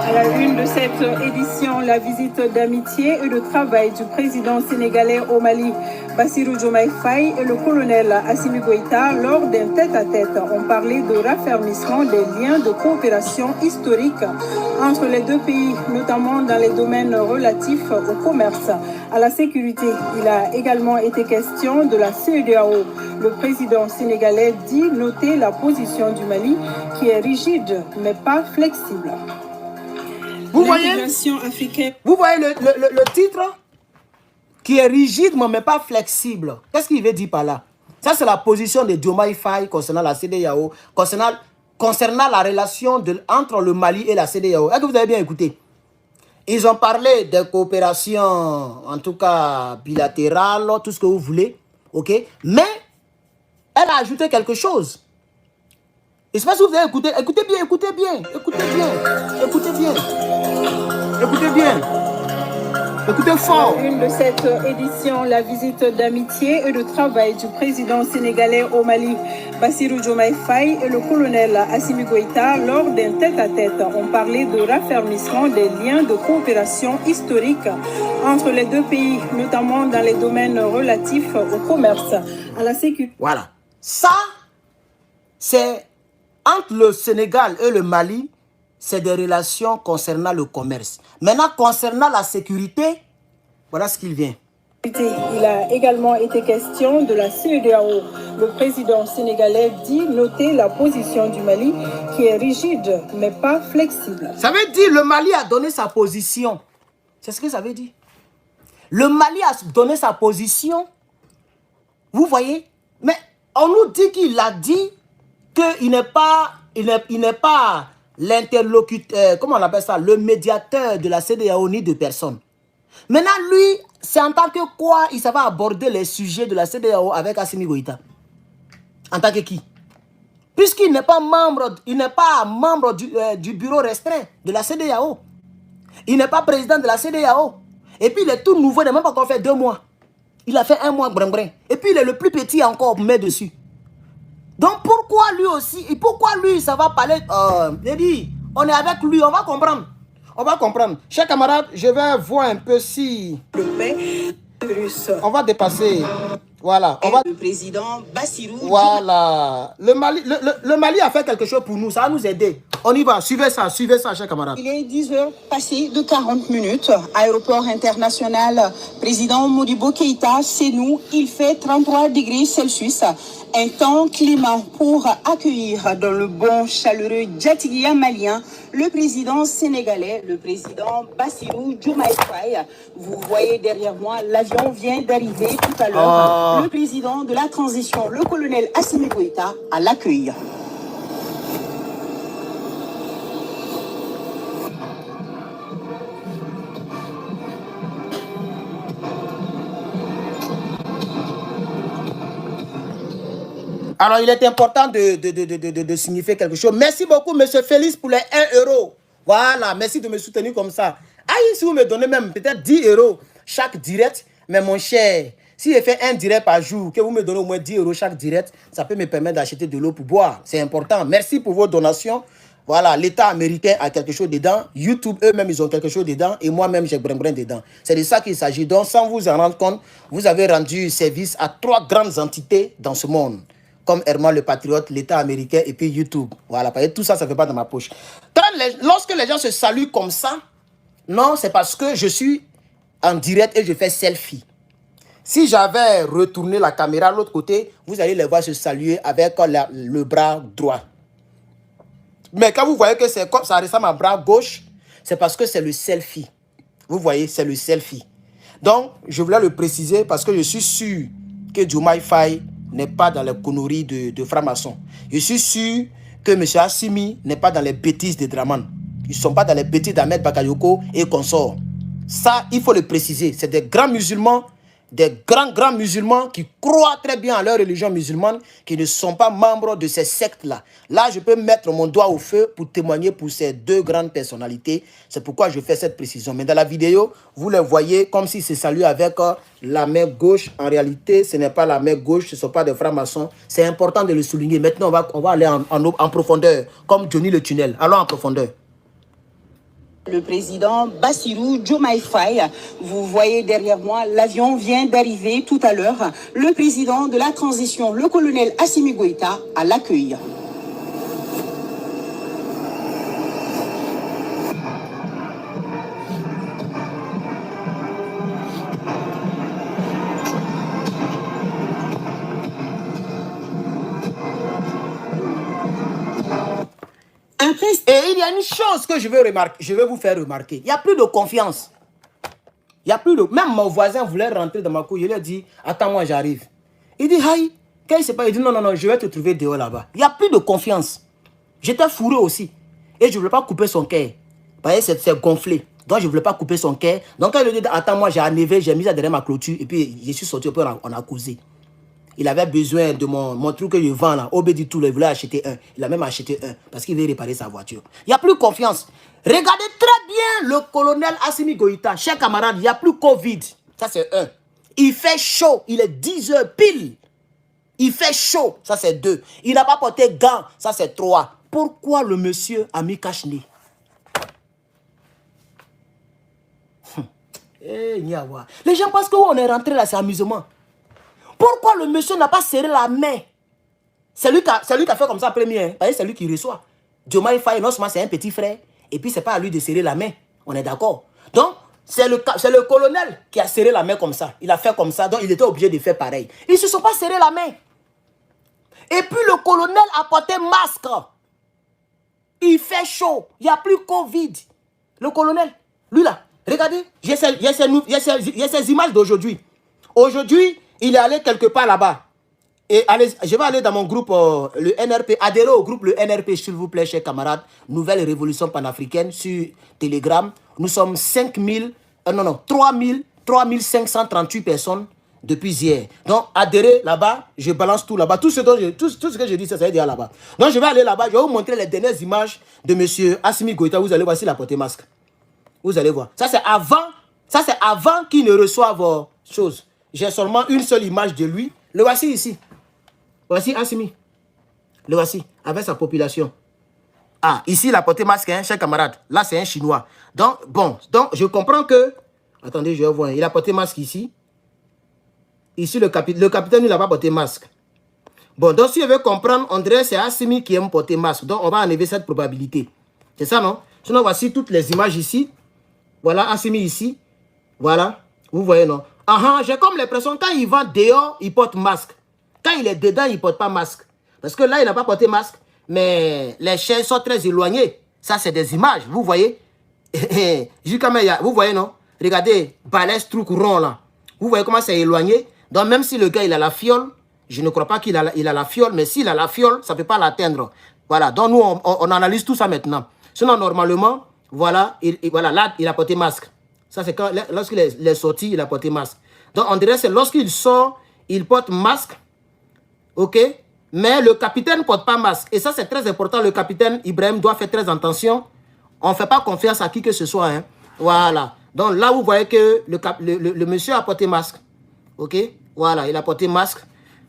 À la une de cette édition, la visite d'amitié et de travail du président sénégalais au Mali, Bassirou Diomaye Faye, et le colonel Assimi Goïta, lors d'un tête-à-tête, ont parlé de raffermissement des liens de coopération historique entre les deux pays, notamment dans les domaines relatifs au commerce, à la sécurité. Il a également été question de la CEDEAO. Le président sénégalais dit noter la position du Mali qui est rigide mais pas flexible. Vous voyez le titre qui est rigide mais pas flexible. Qu'est-ce qu'il veut dire par là? Ça, c'est la position de Diomaye Faye concernant la CEDEAO, concernant la relation entre le Mali et la CEDEAO. Est-ce que vous avez bien écouté? Ils ont parlé de coopération, en tout cas bilatérale, tout ce que vous voulez. Ok? Mais elle a ajouté quelque chose. Je ne sais pas si vous avez écouté. Écoutez bien, écoutez bien, écoutez bien, écoutez bien, écoutez bien, écoutez fort. Une de cette édition, la visite d'amitié et de travail du président sénégalais au Mali, Bassirou Diomaye Faye, et le colonel Assimi Goïta, lors d'un tête-à-tête, ont parlé de raffermissement des liens de coopération historique entre les deux pays, notamment dans les domaines relatifs au commerce, à la sécurité. Voilà. Ça, c'est entre le Sénégal et le Mali, c'est des relations concernant le commerce. Maintenant, concernant la sécurité, voilà ce qu'il vient. Il a également été question de la CEDEAO. Le président sénégalais dit noter la position du Mali qui est rigide mais pas flexible. Ça veut dire le Mali a donné sa position. C'est ce que ça veut dire. Le Mali a donné sa position. Vous voyez? Mais on nous dit qu'il a dit qu'il n'est pas, l'interlocuteur, comment on appelle ça, le médiateur de la CEDEAO ni de personne. Maintenant, lui, c'est en tant que quoi il savait aborder les sujets de la CEDEAO avec Assimi Goïta? En tant que qui? Puisqu'il n'est pas membre, du bureau restreint de la CEDEAO. Il n'est pas président de la CEDEAO. Et puis il est tout nouveau, il n'a même pas encore fait 2 mois. Il a fait 1 mois, brin. Et puis il est le plus petit encore, met dessus. Donc pourquoi lui aussi, et pourquoi lui, ça va parler, on est avec lui, on va comprendre. On va comprendre. Chers camarades, je vais voir un peu si... On va dépasser. Voilà. Le président Bassirou. Voilà. Le Mali a fait quelque chose pour nous, ça va nous aider. On y va, suivez ça, chers camarades. Il est 10h passé de 40 minutes. Aéroport international, président Modibo Keïta, c'est nous. Il fait 33 degrés Celsius. Un temps climat pour accueillir dans le bon chaleureux Djatigua malien le président sénégalais, le président Bassirou Diomaye Faye. Vous voyez derrière moi, l'avion vient d'arriver tout à l'heure. Le président de la transition, le colonel Assimi Goïta, à l'accueil. Alors, il est important de signifier quelque chose. Merci beaucoup, M. Félix, pour les 1 euro. Voilà, merci de me soutenir comme ça. Aïe, si vous me donnez même peut-être 10 euros chaque direct, mais mon cher, si je fais un direct par jour, que vous me donnez au moins 10 euros chaque direct, ça peut me permettre d'acheter de l'eau pour boire. C'est important. Merci pour vos donations. Voilà, l'État américain a quelque chose dedans. YouTube, eux-mêmes, ils ont quelque chose dedans. Et moi-même, j'ai brin dedans. C'est de ça qu'il s'agit. Donc, sans vous en rendre compte, vous avez rendu service à 3 grandes entités dans ce monde. Comme Herman le Patriote, l'État américain et puis YouTube. Voilà, parce que tout ça, ça ne fait pas dans ma poche. Lorsque les gens se saluent comme ça, non, c'est parce que je suis en direct et je fais selfie. Si j'avais retourné la caméra de l'autre côté, vous allez les voir se saluer avec le bras droit. Mais quand vous voyez que c'est comme ça ressemble à bras gauche, c'est parce que c'est le selfie. Vous voyez, c'est le selfie. Donc, je voulais le préciser parce que je suis sûr que Diomaye Faye n'est pas dans les conneries de francs-maçons. Je suis sûr que M. Assimi n'est pas dans les bêtises de Draman. Ils ne sont pas dans les bêtises d'Ahmed Bakayoko et consorts. Ça, il faut le préciser. C'est des grands musulmans, des grands musulmans qui croient très bien à leur religion musulmane, qui ne sont pas membres de ces sectes-là. Là, je peux mettre mon doigt au feu pour témoigner pour ces 2 grandes personnalités. C'est pourquoi je fais cette précision. Mais dans la vidéo, vous les voyez comme s'ils se saluent avec la main gauche. En réalité, ce n'est pas la main gauche, ce ne sont pas des francs-maçons. C'est important de le souligner. Maintenant, on va aller en profondeur, comme Johnny le tunnel. Allons en profondeur. Le président Bassirou Diomaye Faye, vous voyez derrière moi, l'avion vient d'arriver tout à l'heure. Le président de la transition, le colonel Assimi Goïta, à l'accueil. Et il y a une chose que je vais vous faire remarquer. Il n'y a plus de confiance. Il y a plus de... Même mon voisin voulait rentrer dans ma cour. Je lui ai dit, attends-moi, j'arrive. Il dit, aïe, qu'est-ce qui se passe? Il dit, non, non, non, je vais te trouver dehors là-bas. Il n'y a plus de confiance. J'étais fourré aussi. Et je ne voulais pas couper son cœur. Vous voyez, c'est gonflé. Donc, je ne voulais pas couper son cœur. Donc, quand il lui dit, attends-moi, j'ai enlevé, j'ai mis ça derrière ma clôture. Et puis, je suis sorti, puis on a causé. Il avait besoin de mon truc que je vends là. Obédi tout, il voulait acheter un. Il a même acheté un parce qu'il veut réparer sa voiture. Il n'y a plus confiance. Regardez très bien le colonel Assimi Goïta. Chers camarades, il n'y a plus Covid. Ça, c'est un. Il fait chaud. Il est 10 heures pile. Il fait chaud. Ça, c'est 2. Il n'a pas porté gants. Ça, c'est 3. Pourquoi le monsieur a mis cache-nez? Les gens pensent qu'on est rentré là, c'est amusement. Pourquoi le monsieur n'a pas serré la main? C'est lui qui a fait comme ça premier. Hein? C'est lui qui reçoit. Diomaye Faye, non seulement c'est un petit frère, et puis c'est pas à lui de serrer la main. On est d'accord. Donc, c'est le colonel qui a serré la main comme ça. Il a fait comme ça, donc il était obligé de faire pareil. Ils ne se sont pas serré la main. Et puis le colonel a porté masque. Il fait chaud. Il n'y a plus Covid. Le colonel, lui là, regardez, il y a ces images d'aujourd'hui. Aujourd'hui, il est allé quelque part là-bas. Et allez, je vais aller dans mon groupe, le NRP. Adhérez au groupe, le NRP, s'il vous plaît, chers camarades. Nouvelle Révolution panafricaine sur Telegram. Nous sommes 3538 personnes depuis hier. Donc, adhérez là-bas. Je balance tout là-bas. Tout ce que je dis, ça va dire là-bas. Donc, je vais aller là-bas. Je vais vous montrer les dernières images de M. Assimi Goïta. Vous allez voir s'il a porté masque. Vous allez voir. Ça, c'est avant qu'il ne reçoive choses. J'ai seulement une seule image de lui. Le voici ici. Voici Assimi. Le voici, avec sa population. Ah, ici, il a porté masque, hein, chers camarades. Là, c'est un Chinois. Donc, bon, donc, je comprends que... Attendez, je vais voir. Il a porté masque ici. Ici, le capitaine, il n'a pas porté masque. Bon, donc, si je veux comprendre, on dirait que c'est Assimi qui aime porter masque. Donc, on va enlever cette probabilité. C'est ça, non? Sinon, voici toutes les images ici. Voilà, Assimi ici. Voilà. Vous voyez, non? J'ai comme l'impression quand il va dehors, il porte masque. Quand il est dedans, il ne porte pas masque. Parce que là, il n'a pas porté masque. Mais les chaises sont très éloignées. Ça, c'est des images, vous voyez. Vous voyez, non? Regardez, balèze, truc rond là. Vous voyez comment c'est éloigné. Donc, même si le gars, il a la fiole, je ne crois pas qu'il a la fiole. Mais s'il a la fiole, ça ne peut pas l'atteindre. Voilà, donc nous, on analyse tout ça maintenant. Sinon, normalement, voilà, voilà, là, il a porté masque. Ça, c'est quand, lorsqu'il est sorti, il a porté masque. Donc, on dirait que c'est lorsqu'il sort, il porte masque. OK? Mais le capitaine ne porte pas masque. Et ça, c'est très important. Le capitaine Ibrahim doit faire très attention. On ne fait pas confiance à qui que ce soit. Hein. Voilà. Donc, là, vous voyez que le monsieur a porté masque. OK? Voilà, il a porté masque.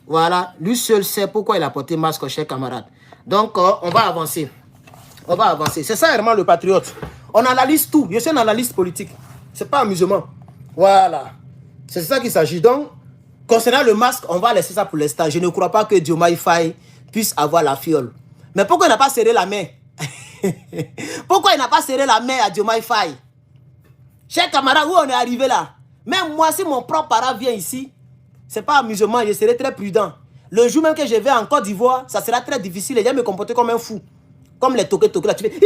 Voilà. Lui seul sait pourquoi il a porté masque, chers camarades. Donc, on va avancer. On va avancer. C'est ça, vraiment, le patriote. On analyse tout. Je suis un analyste politique. C'est pas amusement. Voilà. C'est ça qu'il s'agit. Donc, concernant le masque, on va laisser ça pour l'instant. Je ne crois pas que Diomaye Faye puisse avoir la fiole. Mais pourquoi il n'a pas serré la main? Pourquoi il n'a pas serré la main à Diomaye Faye? Chers camarades, où on est arrivé là? Même moi, si mon propre parent vient ici, c'est pas amusement, je serai très prudent. Le jour même que je vais en Côte d'Ivoire, ça sera très difficile. Les gens me comporter comme un fou. Comme les toqués là, tu fais...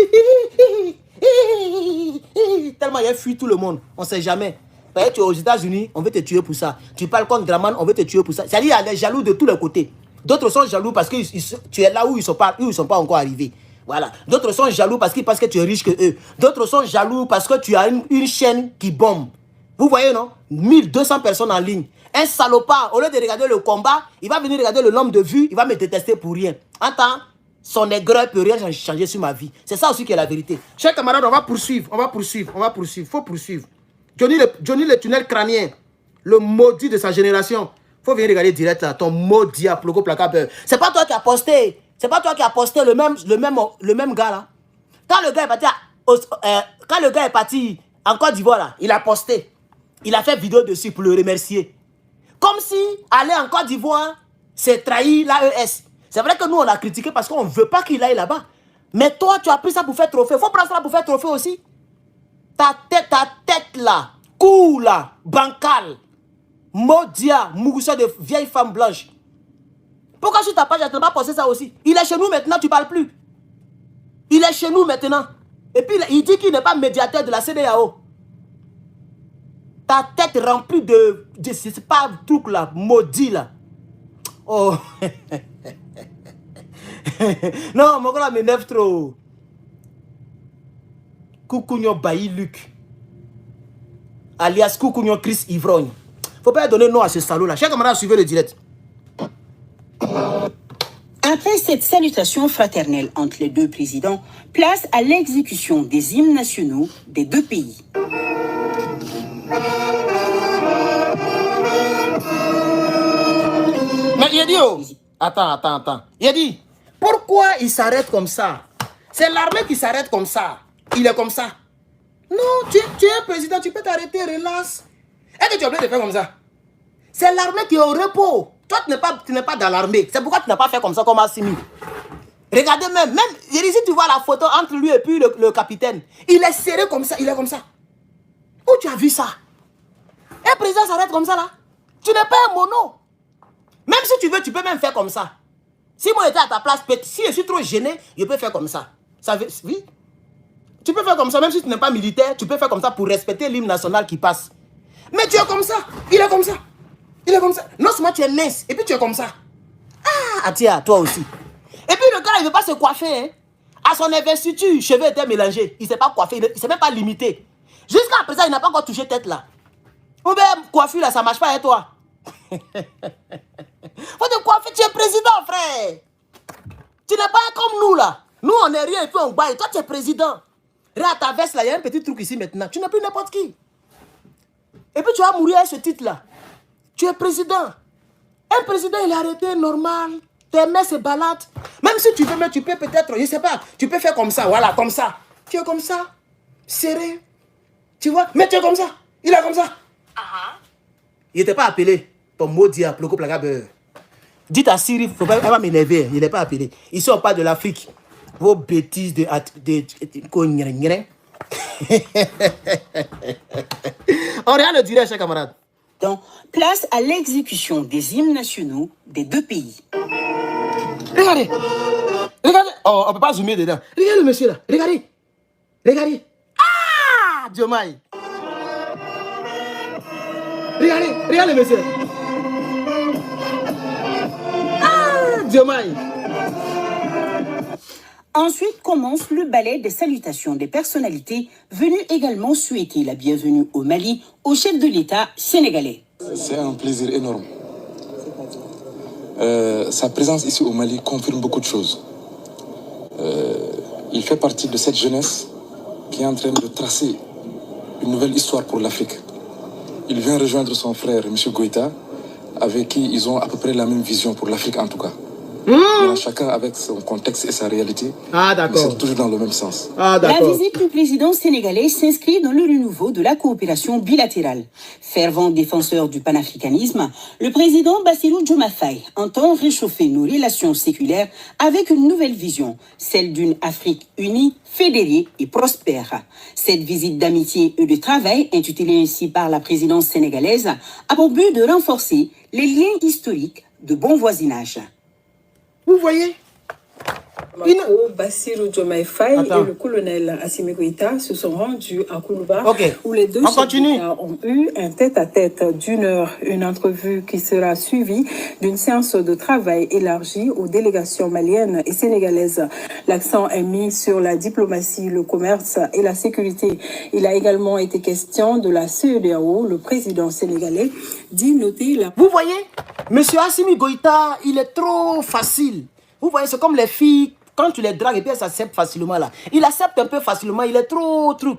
Tellement il a fui tout le monde. On ne sait jamais. Tu es aux États-Unis, on veut te tuer pour ça. Tu parles comme Draman, on veut te tuer pour ça. C'est-à-dire qu'il y a des jaloux de tous les côtés. D'autres sont jaloux parce que tu es là où ils sont pas encore arrivés. Voilà. D'autres sont jaloux parce qu'ils pensent que tu es riche que eux. D'autres sont jaloux parce que tu as une chaîne qui bombe. Vous voyez, non? 1200 personnes en ligne. Un salopard, au lieu de regarder le combat, il va venir regarder le nombre de vues, il va me détester pour rien. Entends? Son aigreur peut rien changer sur ma vie. C'est ça aussi qui est la vérité. Chers camarades, on va poursuivre. Faut poursuivre. Johnny le tunnel crânien, le maudit de sa génération. Faut venir regarder direct là, ton maudit à Plogo Placabeur. C'est pas toi qui as posté. C'est pas toi qui as posté le même gars là. Quand le gars est parti quand le gars est parti en Côte d'Ivoire, là, il a posté. Il a fait vidéo dessus pour le remercier. Comme si aller en Côte d'Ivoire, c'est trahir l'AES. C'est vrai que nous, on l'a critiqué parce qu'on ne veut pas qu'il aille là-bas. Mais toi, tu as pris ça pour faire trophée. Il faut prendre ça pour faire trophée aussi. Ta tête là, cou là, bancal, Modia, Mougoussa de vieille femme blanche. Pourquoi sur ta page, tu n'as pas posté ça aussi? Il est chez nous maintenant, tu ne parles plus. Il est chez nous maintenant. Et puis, il dit qu'il n'est pas médiateur de la CEDEAO. Ta tête remplie de c'est pas truc là, maudit là. Oh. Non, mon gars m'énerve trop. Koukounyo Bailly Luc. Alias Koukounyo Chris Ivrogne. Faut pas donner nom à ce salaud là. Chers camarades, suivez le direct. Après cette salutation fraternelle entre les deux présidents, place à l'exécution des hymnes nationaux des deux pays. Mais il a dit, oh, attends. Il a dit, pourquoi il s'arrête comme ça? C'est l'armée qui s'arrête comme ça. Il est comme ça. Non, tu es un président, tu peux t'arrêter, relax. Est-ce que tu as oublié de faire comme ça? C'est l'armée qui est au repos. Toi, tu n'es pas dans l'armée. C'est pourquoi tu n'as pas fait comme ça, comme Assimi. Regardez même, ici tu vois la photo entre lui et puis le capitaine. Il est serré comme ça, il est comme ça. Où tu as vu ça? Un président s'arrête comme ça là. Tu n'es pas un mono. Même si tu veux, tu peux même faire comme ça. Si moi j'étais à ta place, si je suis trop gêné, je peux faire comme ça. Ça veut, oui. Tu peux faire comme ça, même si tu n'es pas militaire, tu peux faire comme ça pour respecter l'hymne national qui passe. Mais tu es comme ça, il est comme ça. Il est comme ça. Non seulement tu es mince, et puis tu es comme ça. Ah, tiens, toi aussi. Et puis le gars, il ne veut pas se coiffer. Hein. À son investiture, cheveux étaient mélangés. Il ne s'est pas coiffé, il ne s'est même pas limité. Jusqu'à présent, il n'a pas encore touché tête là. Ou bien coiffure là, ça ne marche pas avec toi. Faut te coiffer, tu es président, frère. Tu n'es pas comme nous là. Nous, on n'est rien et puis on baille. Toi, tu es président. Regarde ta veste là, il y a un petit truc ici maintenant. Tu n'es plus n'importe qui. Et puis tu vas mourir avec ce titre là. Tu es président. Un président, il est arrêté normal. Tes mains se baladent. Même si tu veux, mais tu peux peut-être, je ne sais pas, tu peux faire comme ça, voilà, comme ça. Tu es comme ça, serré. Tu vois, mais tu es comme ça. Il est comme ça. Il n'était pas appelé. Ton maudit à Ploko Plagabeur. Dites à Siri, elle va m'énerver. Il n'est pas appelé. Ici, on parle de l'Afrique. Vos bêtises de on regarde le direct, chers camarades. Donc, place à l'exécution des hymnes nationaux des deux pays. Regardez. Regardez. Oh, on ne peut pas zoomer dedans. Regardez le monsieur là. Regardez. Regardez. Ah, Diomaye. Regardez le monsieur. Ah, Diomaye. Ensuite commence le ballet des salutations des personnalités venues également souhaiter la bienvenue au Mali au chef de l'État sénégalais. C'est un plaisir énorme. Sa présence ici au Mali confirme beaucoup de choses. Il fait partie de cette jeunesse qui est en train de tracer une nouvelle histoire pour l'Afrique. Il vient rejoindre son frère, M. Goïta, avec qui ils ont à peu près la même vision pour l'Afrique en tout cas. Chacun avec son contexte et sa réalité. Ah, d'accord. C'est toujours dans le même sens. Ah, la visite du président sénégalais s'inscrit dans le renouveau de la coopération bilatérale. Fervent défenseur du panafricanisme, le président Bassirou Diomaye Faye entend réchauffer nos relations séculaires avec une nouvelle vision, celle d'une Afrique unie, fédérée et prospère. Cette visite d'amitié et de travail, intitulée ainsi par la présidence sénégalaise, a pour but de renforcer les liens historiques de bon voisinage. Vous voyez, Bassirou Diomaye Faye et le colonel Assimi Goïta se sont rendus à Koulouba, où les deux ont eu un tête-à-tête d'une heure, une entrevue qui sera suivie d'une séance de travail élargie aux délégations maliennes et sénégalaises. L'accent est mis sur la diplomatie, le commerce et la sécurité. Il a également été question de la CEDEAO. Le président sénégalais dit noter la... Vous voyez, monsieur Assimi Goïta, il est trop facile. Vous voyez, c'est comme les filles, quand tu les dragues et puis elles s'acceptent facilement là. Il accepte un peu facilement, il est trop truc.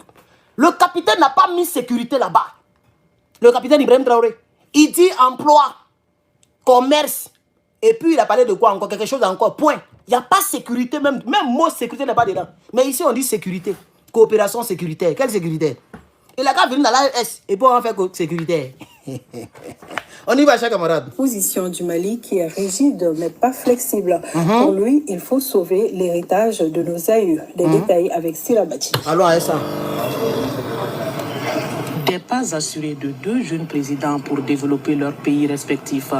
Le capitaine n'a pas mis sécurité là-bas. Le capitaine Ibrahim Traoré. Il dit emploi, commerce. Et puis il a parlé de quoi encore? Quelque chose encore. Point. Il n'y a pas sécurité, même mot sécurité n'est pas dedans. Mais ici on dit sécurité. coopération sécuritaire. Quelle sécurité? Il a qu'à venir dans l'AES et pour en faire sécuritaire. On y va, chers camarades. Position du Mali qui est rigide mais pas flexible. Pour lui, il faut sauver l'héritage de nos aïeux. Des détails avec Sirabati. Allons à ça. Des pas assurés de deux jeunes présidents pour développer leurs pays respectifs,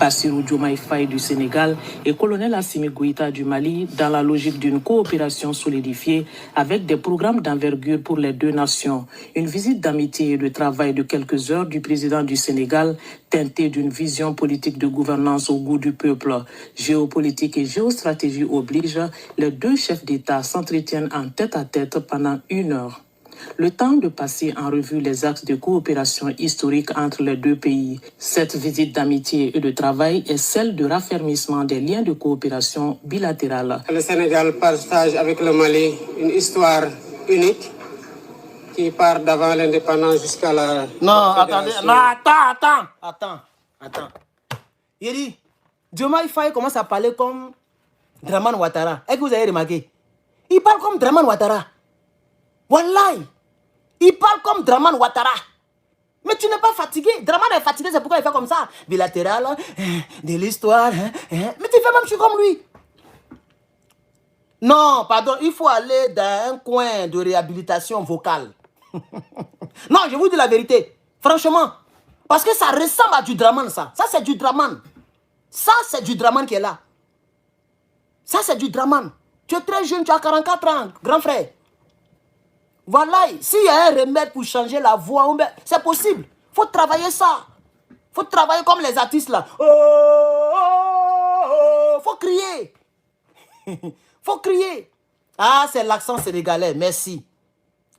Bassirou Diomaye Faye du Sénégal et colonel Assimi Goïta du Mali, dans la logique d'une coopération solidifiée avec des programmes d'envergure pour les deux nations. Une visite d'amitié et de travail de quelques heures du président du Sénégal, teintée d'une vision politique de gouvernance au goût du peuple. Géopolitique et géostratégie oblige, les deux chefs d'État s'entretiennent en tête-à-tête pendant 1 heure. Le temps de passer en revue les axes de coopération historique entre les deux pays. Cette visite d'amitié et de travail est celle de raffermissement des liens de coopération bilatérale. Le Sénégal partage avec le Mali une histoire unique qui part d'avant l'indépendance jusqu'à la... Non, attendez. Non, attends. Il dit, Diomaye Faye commence à parler comme Draman Ouattara. Est-ce que vous avez remarqué? Il parle comme Draman Ouattara. Wallahi, il parle comme Draman Ouattara. Mais tu n'es pas fatigué. Draman est fatigué, c'est pourquoi il fait comme ça. Bilatéral, de l'histoire. Mais tu fais même comme lui. Non, pardon, il faut aller dans un coin de réhabilitation vocale. Non, je vous dis la vérité. Franchement. Parce que ça ressemble à du Draman, ça. Ça, c'est du Draman. Ça, c'est du Draman qui est là. Ça, c'est du Draman. Tu es très jeune, tu as 44 ans, grand frère. Voilà, s'il y a un remède pour changer la voix, c'est possible. Il faut travailler ça. Il faut travailler comme les artistes là. Faut crier. Faut crier. Ah, c'est l'accent sénégalais. Merci.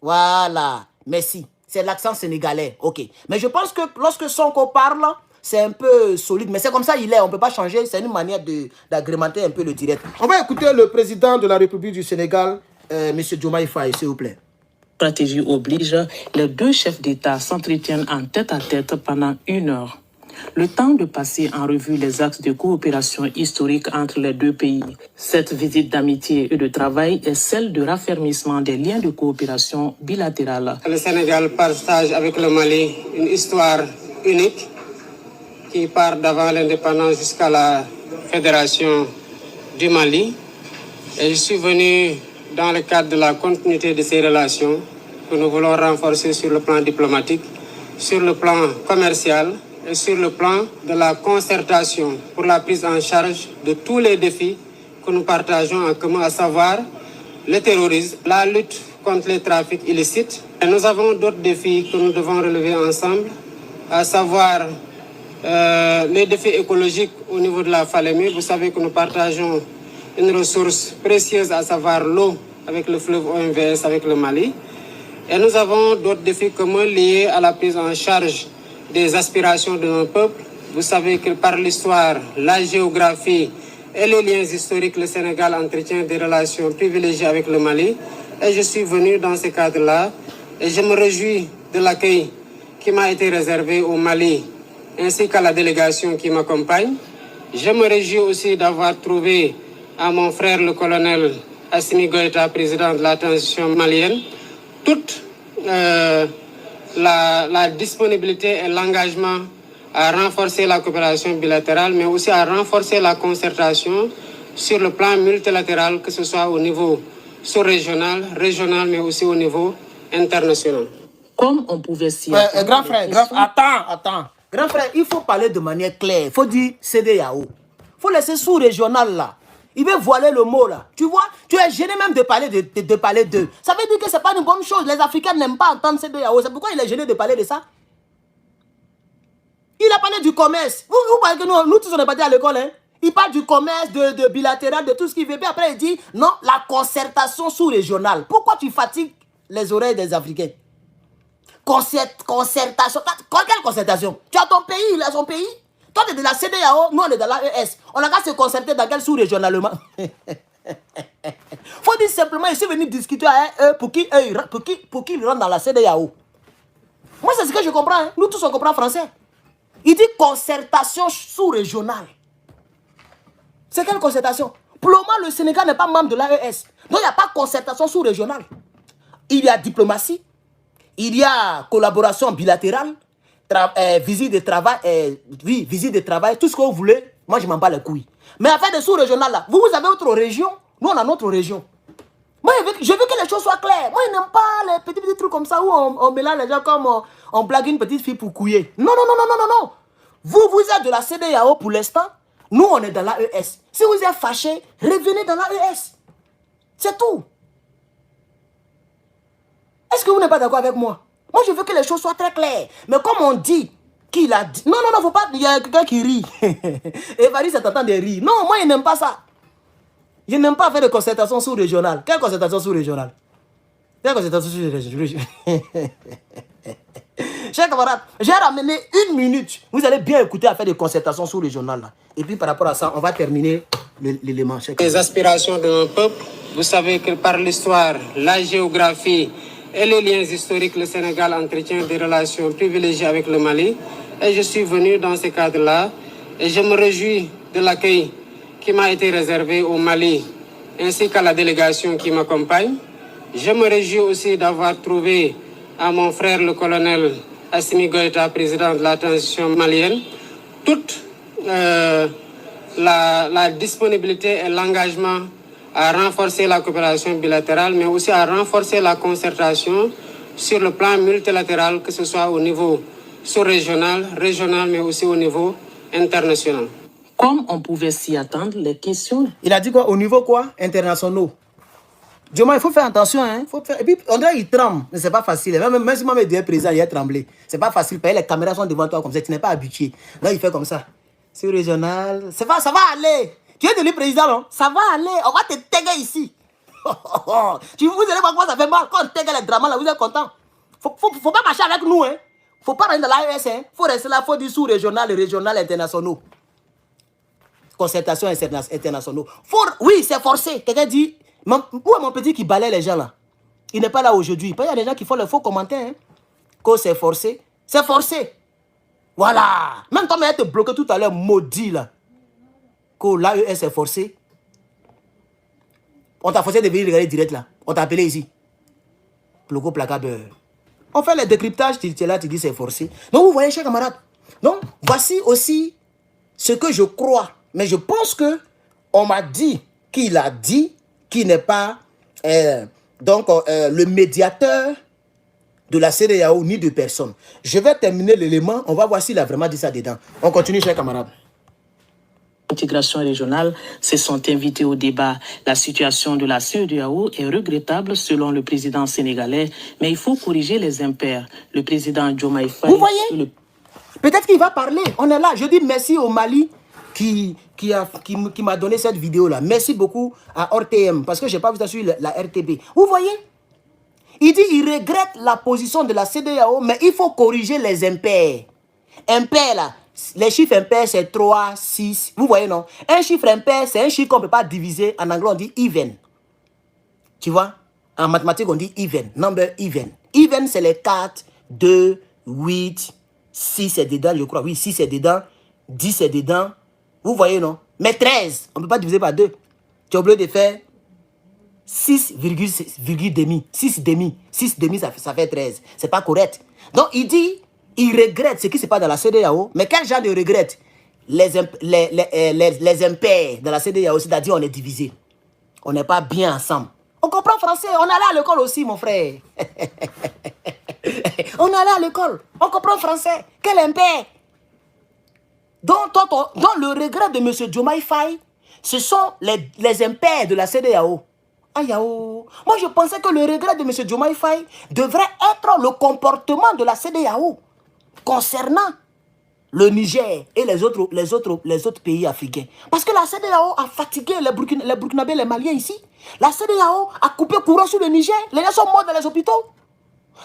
Voilà. Merci. C'est l'accent sénégalais. Ok. Mais je pense que lorsque Sonko parle, c'est un peu solide. Mais c'est comme ça il est. On ne peut pas changer. C'est une manière d'agrémenter un peu le direct. On va écouter le président de la République du Sénégal, M. Diomaye Faye, s'il vous plaît. Stratégie oblige, les deux chefs d'État s'entretiennent en tête-à-tête pendant 1 heure. Le temps de passer en revue les axes de coopération historique entre les deux pays. Cette visite d'amitié et de travail est celle de raffermissement des liens de coopération bilatérale. Le Sénégal partage avec le Mali une histoire unique qui part d'avant l'indépendance jusqu'à la fédération du Mali. Et je suis venu dans le cadre de la continuité de ces relations que nous voulons renforcer sur le plan diplomatique, sur le plan commercial et sur le plan de la concertation pour la prise en charge de tous les défis que nous partageons en commun, à savoir le terrorisme, la lutte contre les trafics illicites. Et nous avons d'autres défis que nous devons relever ensemble, à savoir les défis écologiques au niveau de la Falémé. Vous savez que nous partageons une ressource précieuse, à savoir l'eau, avec le fleuve OMVS, avec le Mali. Et nous avons d'autres défis communs liés à la prise en charge des aspirations de nos peuples. Vous savez que par l'histoire, la géographie et les liens historiques, le Sénégal entretient des relations privilégiées avec le Mali. Et je suis venu dans ce cadre-là et je me réjouis de l'accueil qui m'a été réservé au Mali, ainsi qu'à la délégation qui m'accompagne. Je me réjouis aussi d'avoir trouvé à mon frère le colonel Assimi Goïta, président de la transition malienne, toute la disponibilité et l'engagement à renforcer la coopération bilatérale, mais aussi à renforcer la concertation sur le plan multilatéral, que ce soit au niveau sous-régional, régional, mais aussi au niveau international. Comme on pouvait s'y grand frère, attends. Grand frère, il faut parler de manière claire. Il faut dire CEDEAO. Il faut laisser sous-régional là. Il veut voiler le mot là. Tu vois, tu es gêné même de parler de parler d'eux. Ça veut dire que ce n'est pas une bonne chose. Les Africains n'aiment pas entendre CEDEAO. C'est pourquoi il est gêné de parler de ça. Il a parlé du commerce. Vous parlez que nous tous on est partis à l'école. Hein? Il parle du commerce, de bilatéral, de tout ce qu'il veut. Puis après il dit non, la concertation sous-régionale. Pourquoi tu fatigues les oreilles des Africains? Concertation. Quelle concertation? Tu as ton pays, il a son pays. Toi, tu es de la CEDEAO, nous, on est de l'AES. On a qu'à se concerter dans quel sous-régionalement. Faut dire simplement, je suis venu discuter avec eux pour qu'ils rentrent dans la CEDEAO. Moi, c'est ce que je comprends. Hein. Nous tous, on comprend français. Il dit concertation sous-régionale. C'est quelle concertation? Pour le moment, le Sénégal n'est pas membre de l'AES. Donc, il n'y a pas de concertation sous-régionale. il y a diplomatie, il y a collaboration bilatérale, visite de travail, oui, visite de travail, tout ce que vous voulez. Moi, je m'en bats les couilles. Mais affaire de sous-régional, là, vous avez votre région, nous, on a notre région. Moi, je veux que les choses soient claires. Moi, je n'aime pas les petits trucs comme ça où on mélange les gens comme on blague une petite fille pour couiller. Non, non, non, non, non, non, non. Vous êtes de la CEDEAO pour l'instant. Nous, on est dans l'AES. Si vous êtes fâché, revenez dans l'AES. C'est tout. Est-ce que vous n'êtes pas d'accord avec moi? Moi, je veux que les choses soient très claires. Mais comme on dit qu'il a dit... Non, non, non, faut pas... Il y a quelqu'un qui rit. Et Valérie, ça t'entend de rire. Non, moi, je n'aime pas ça. Je n'aime pas faire de concertation sous-régionale. Quelle concertation sous-régionale? Quelle concertation sous-régionale? Chers camarades, j'ai ramené 1 minute. Vous allez bien écouter à faire des concertations sous-régionales. Et puis par rapport à ça, on va terminer l'élément. Les aspirations de mon peuple, vous savez que par l'histoire, la géographie et les liens historiques, le Sénégal entretient des relations privilégiées avec le Mali. Et je suis venu dans ce cadre-là. Et je me réjouis de l'accueil qui m'a été réservé au Mali, ainsi qu'à la délégation qui m'accompagne. Je me réjouis aussi d'avoir trouvé à mon frère le colonel Assimi Goïta, président de la transition malienne, toute la disponibilité et l'engagement à renforcer la coopération bilatérale, mais aussi à renforcer la concertation sur le plan multilatéral, que ce soit au niveau sous-régional, régional, mais aussi au niveau international. Comme on pouvait s'y attendre, les questions... Il a dit quoi? Au niveau quoi? Internationaux. Diomaye, il faut faire attention. Hein? Faut faire... Et puis, on dirait qu'il tremble. Mais c'est pas facile. Même si moi, mes président, il a tremblé. C'est pas facile. Les caméras sont devant toi comme ça. Tu n'es pas habitué. Là, il fait comme ça. C'est régional. Ça va aller. Tu es devenu président, non? Ça va aller. On va te téguer ici. Vous allez voir comment ça fait mal. Quand on tégue les dramas, là, vous êtes content. Faut pas marcher avec nous. Hein? Faut pas rentrer dans l'AES. Hein? Faut rester là. Faut du sous-régional, régional, internationaux. Concertation internationaux. Oui, c'est forcé. Quelqu'un dit, où est mon petit qui balaye les gens là? Il n'est pas là aujourd'hui. Il y a des gens qui font le faux commentaire. Hein? Que c'est forcé. C'est forcé. Voilà. Même quand on a été bloqué tout à l'heure, maudit là. Que l'AES est forcé. On t'a forcé de venir regarder direct là. On t'a appelé ici. Bloco placard beurre. On fait le décryptage, tu es là, tu dis c'est forcé. Donc vous voyez, chers camarades. Donc voici aussi ce que je crois. Mais je pense que on m'a dit qu'il a dit qu'il n'est pas le médiateur de la CEDEAO ni de personne. Je vais terminer l'élément. On va voir s'il a vraiment dit ça dedans. On continue, chers camarades. Intégration régionale se sont invités au débat. La situation de la CEDEAO est regrettable selon le président sénégalais, mais il faut corriger les impairs. Le président Diomaye Faye... Vous voyez? Peut-être qu'il va parler. On est là. Je dis merci au Mali qui m'a donné cette vidéo-là. Merci beaucoup à RTM, parce que je n'ai pas vu ça sur la RTB. Vous voyez? Il dit qu'il regrette la position de la CEDEAO, mais il faut corriger les impairs. Impairs, là. Les chiffres impairs, c'est 3, 6. Vous voyez, non? Un chiffre impair, c'est un chiffre qu'on ne peut pas diviser. En anglais, on dit even. Tu vois? En mathématiques, on dit even. Number even. Even, c'est les 4, 2, 8, 6 c'est dedans, je crois. Oui, 6 c'est dedans. 10 c'est dedans. Vous voyez, non? Mais 13, on ne peut pas diviser par 2. Tu es obligé de faire 6, demi. 6 demi. 6 demi, ça fait 13. C'est pas correct. Donc, il dit, il regrette ce qui se passe dans la CEDEAO. Mais quel genre de regrette? Les impairs de la CEDEAO, c'est-à-dire on est divisé. On n'est pas bien ensemble. On comprend français. On est allé à l'école aussi, mon frère. On est allé à l'école. On comprend français. Quel impair? Donc, le regret de M. Diomaye Faye, ce sont les impairs de la CEDEAO. Aïe, moi, je pensais que le regret de M. Diomaye Faye devrait être le comportement de la CEDEAO concernant le Niger et les autres pays africains. Parce que la CEDEAO a fatigué les Burkinabés, les Maliens ici. La CEDEAO a coupé courant sur le Niger. Les gens sont morts dans les hôpitaux.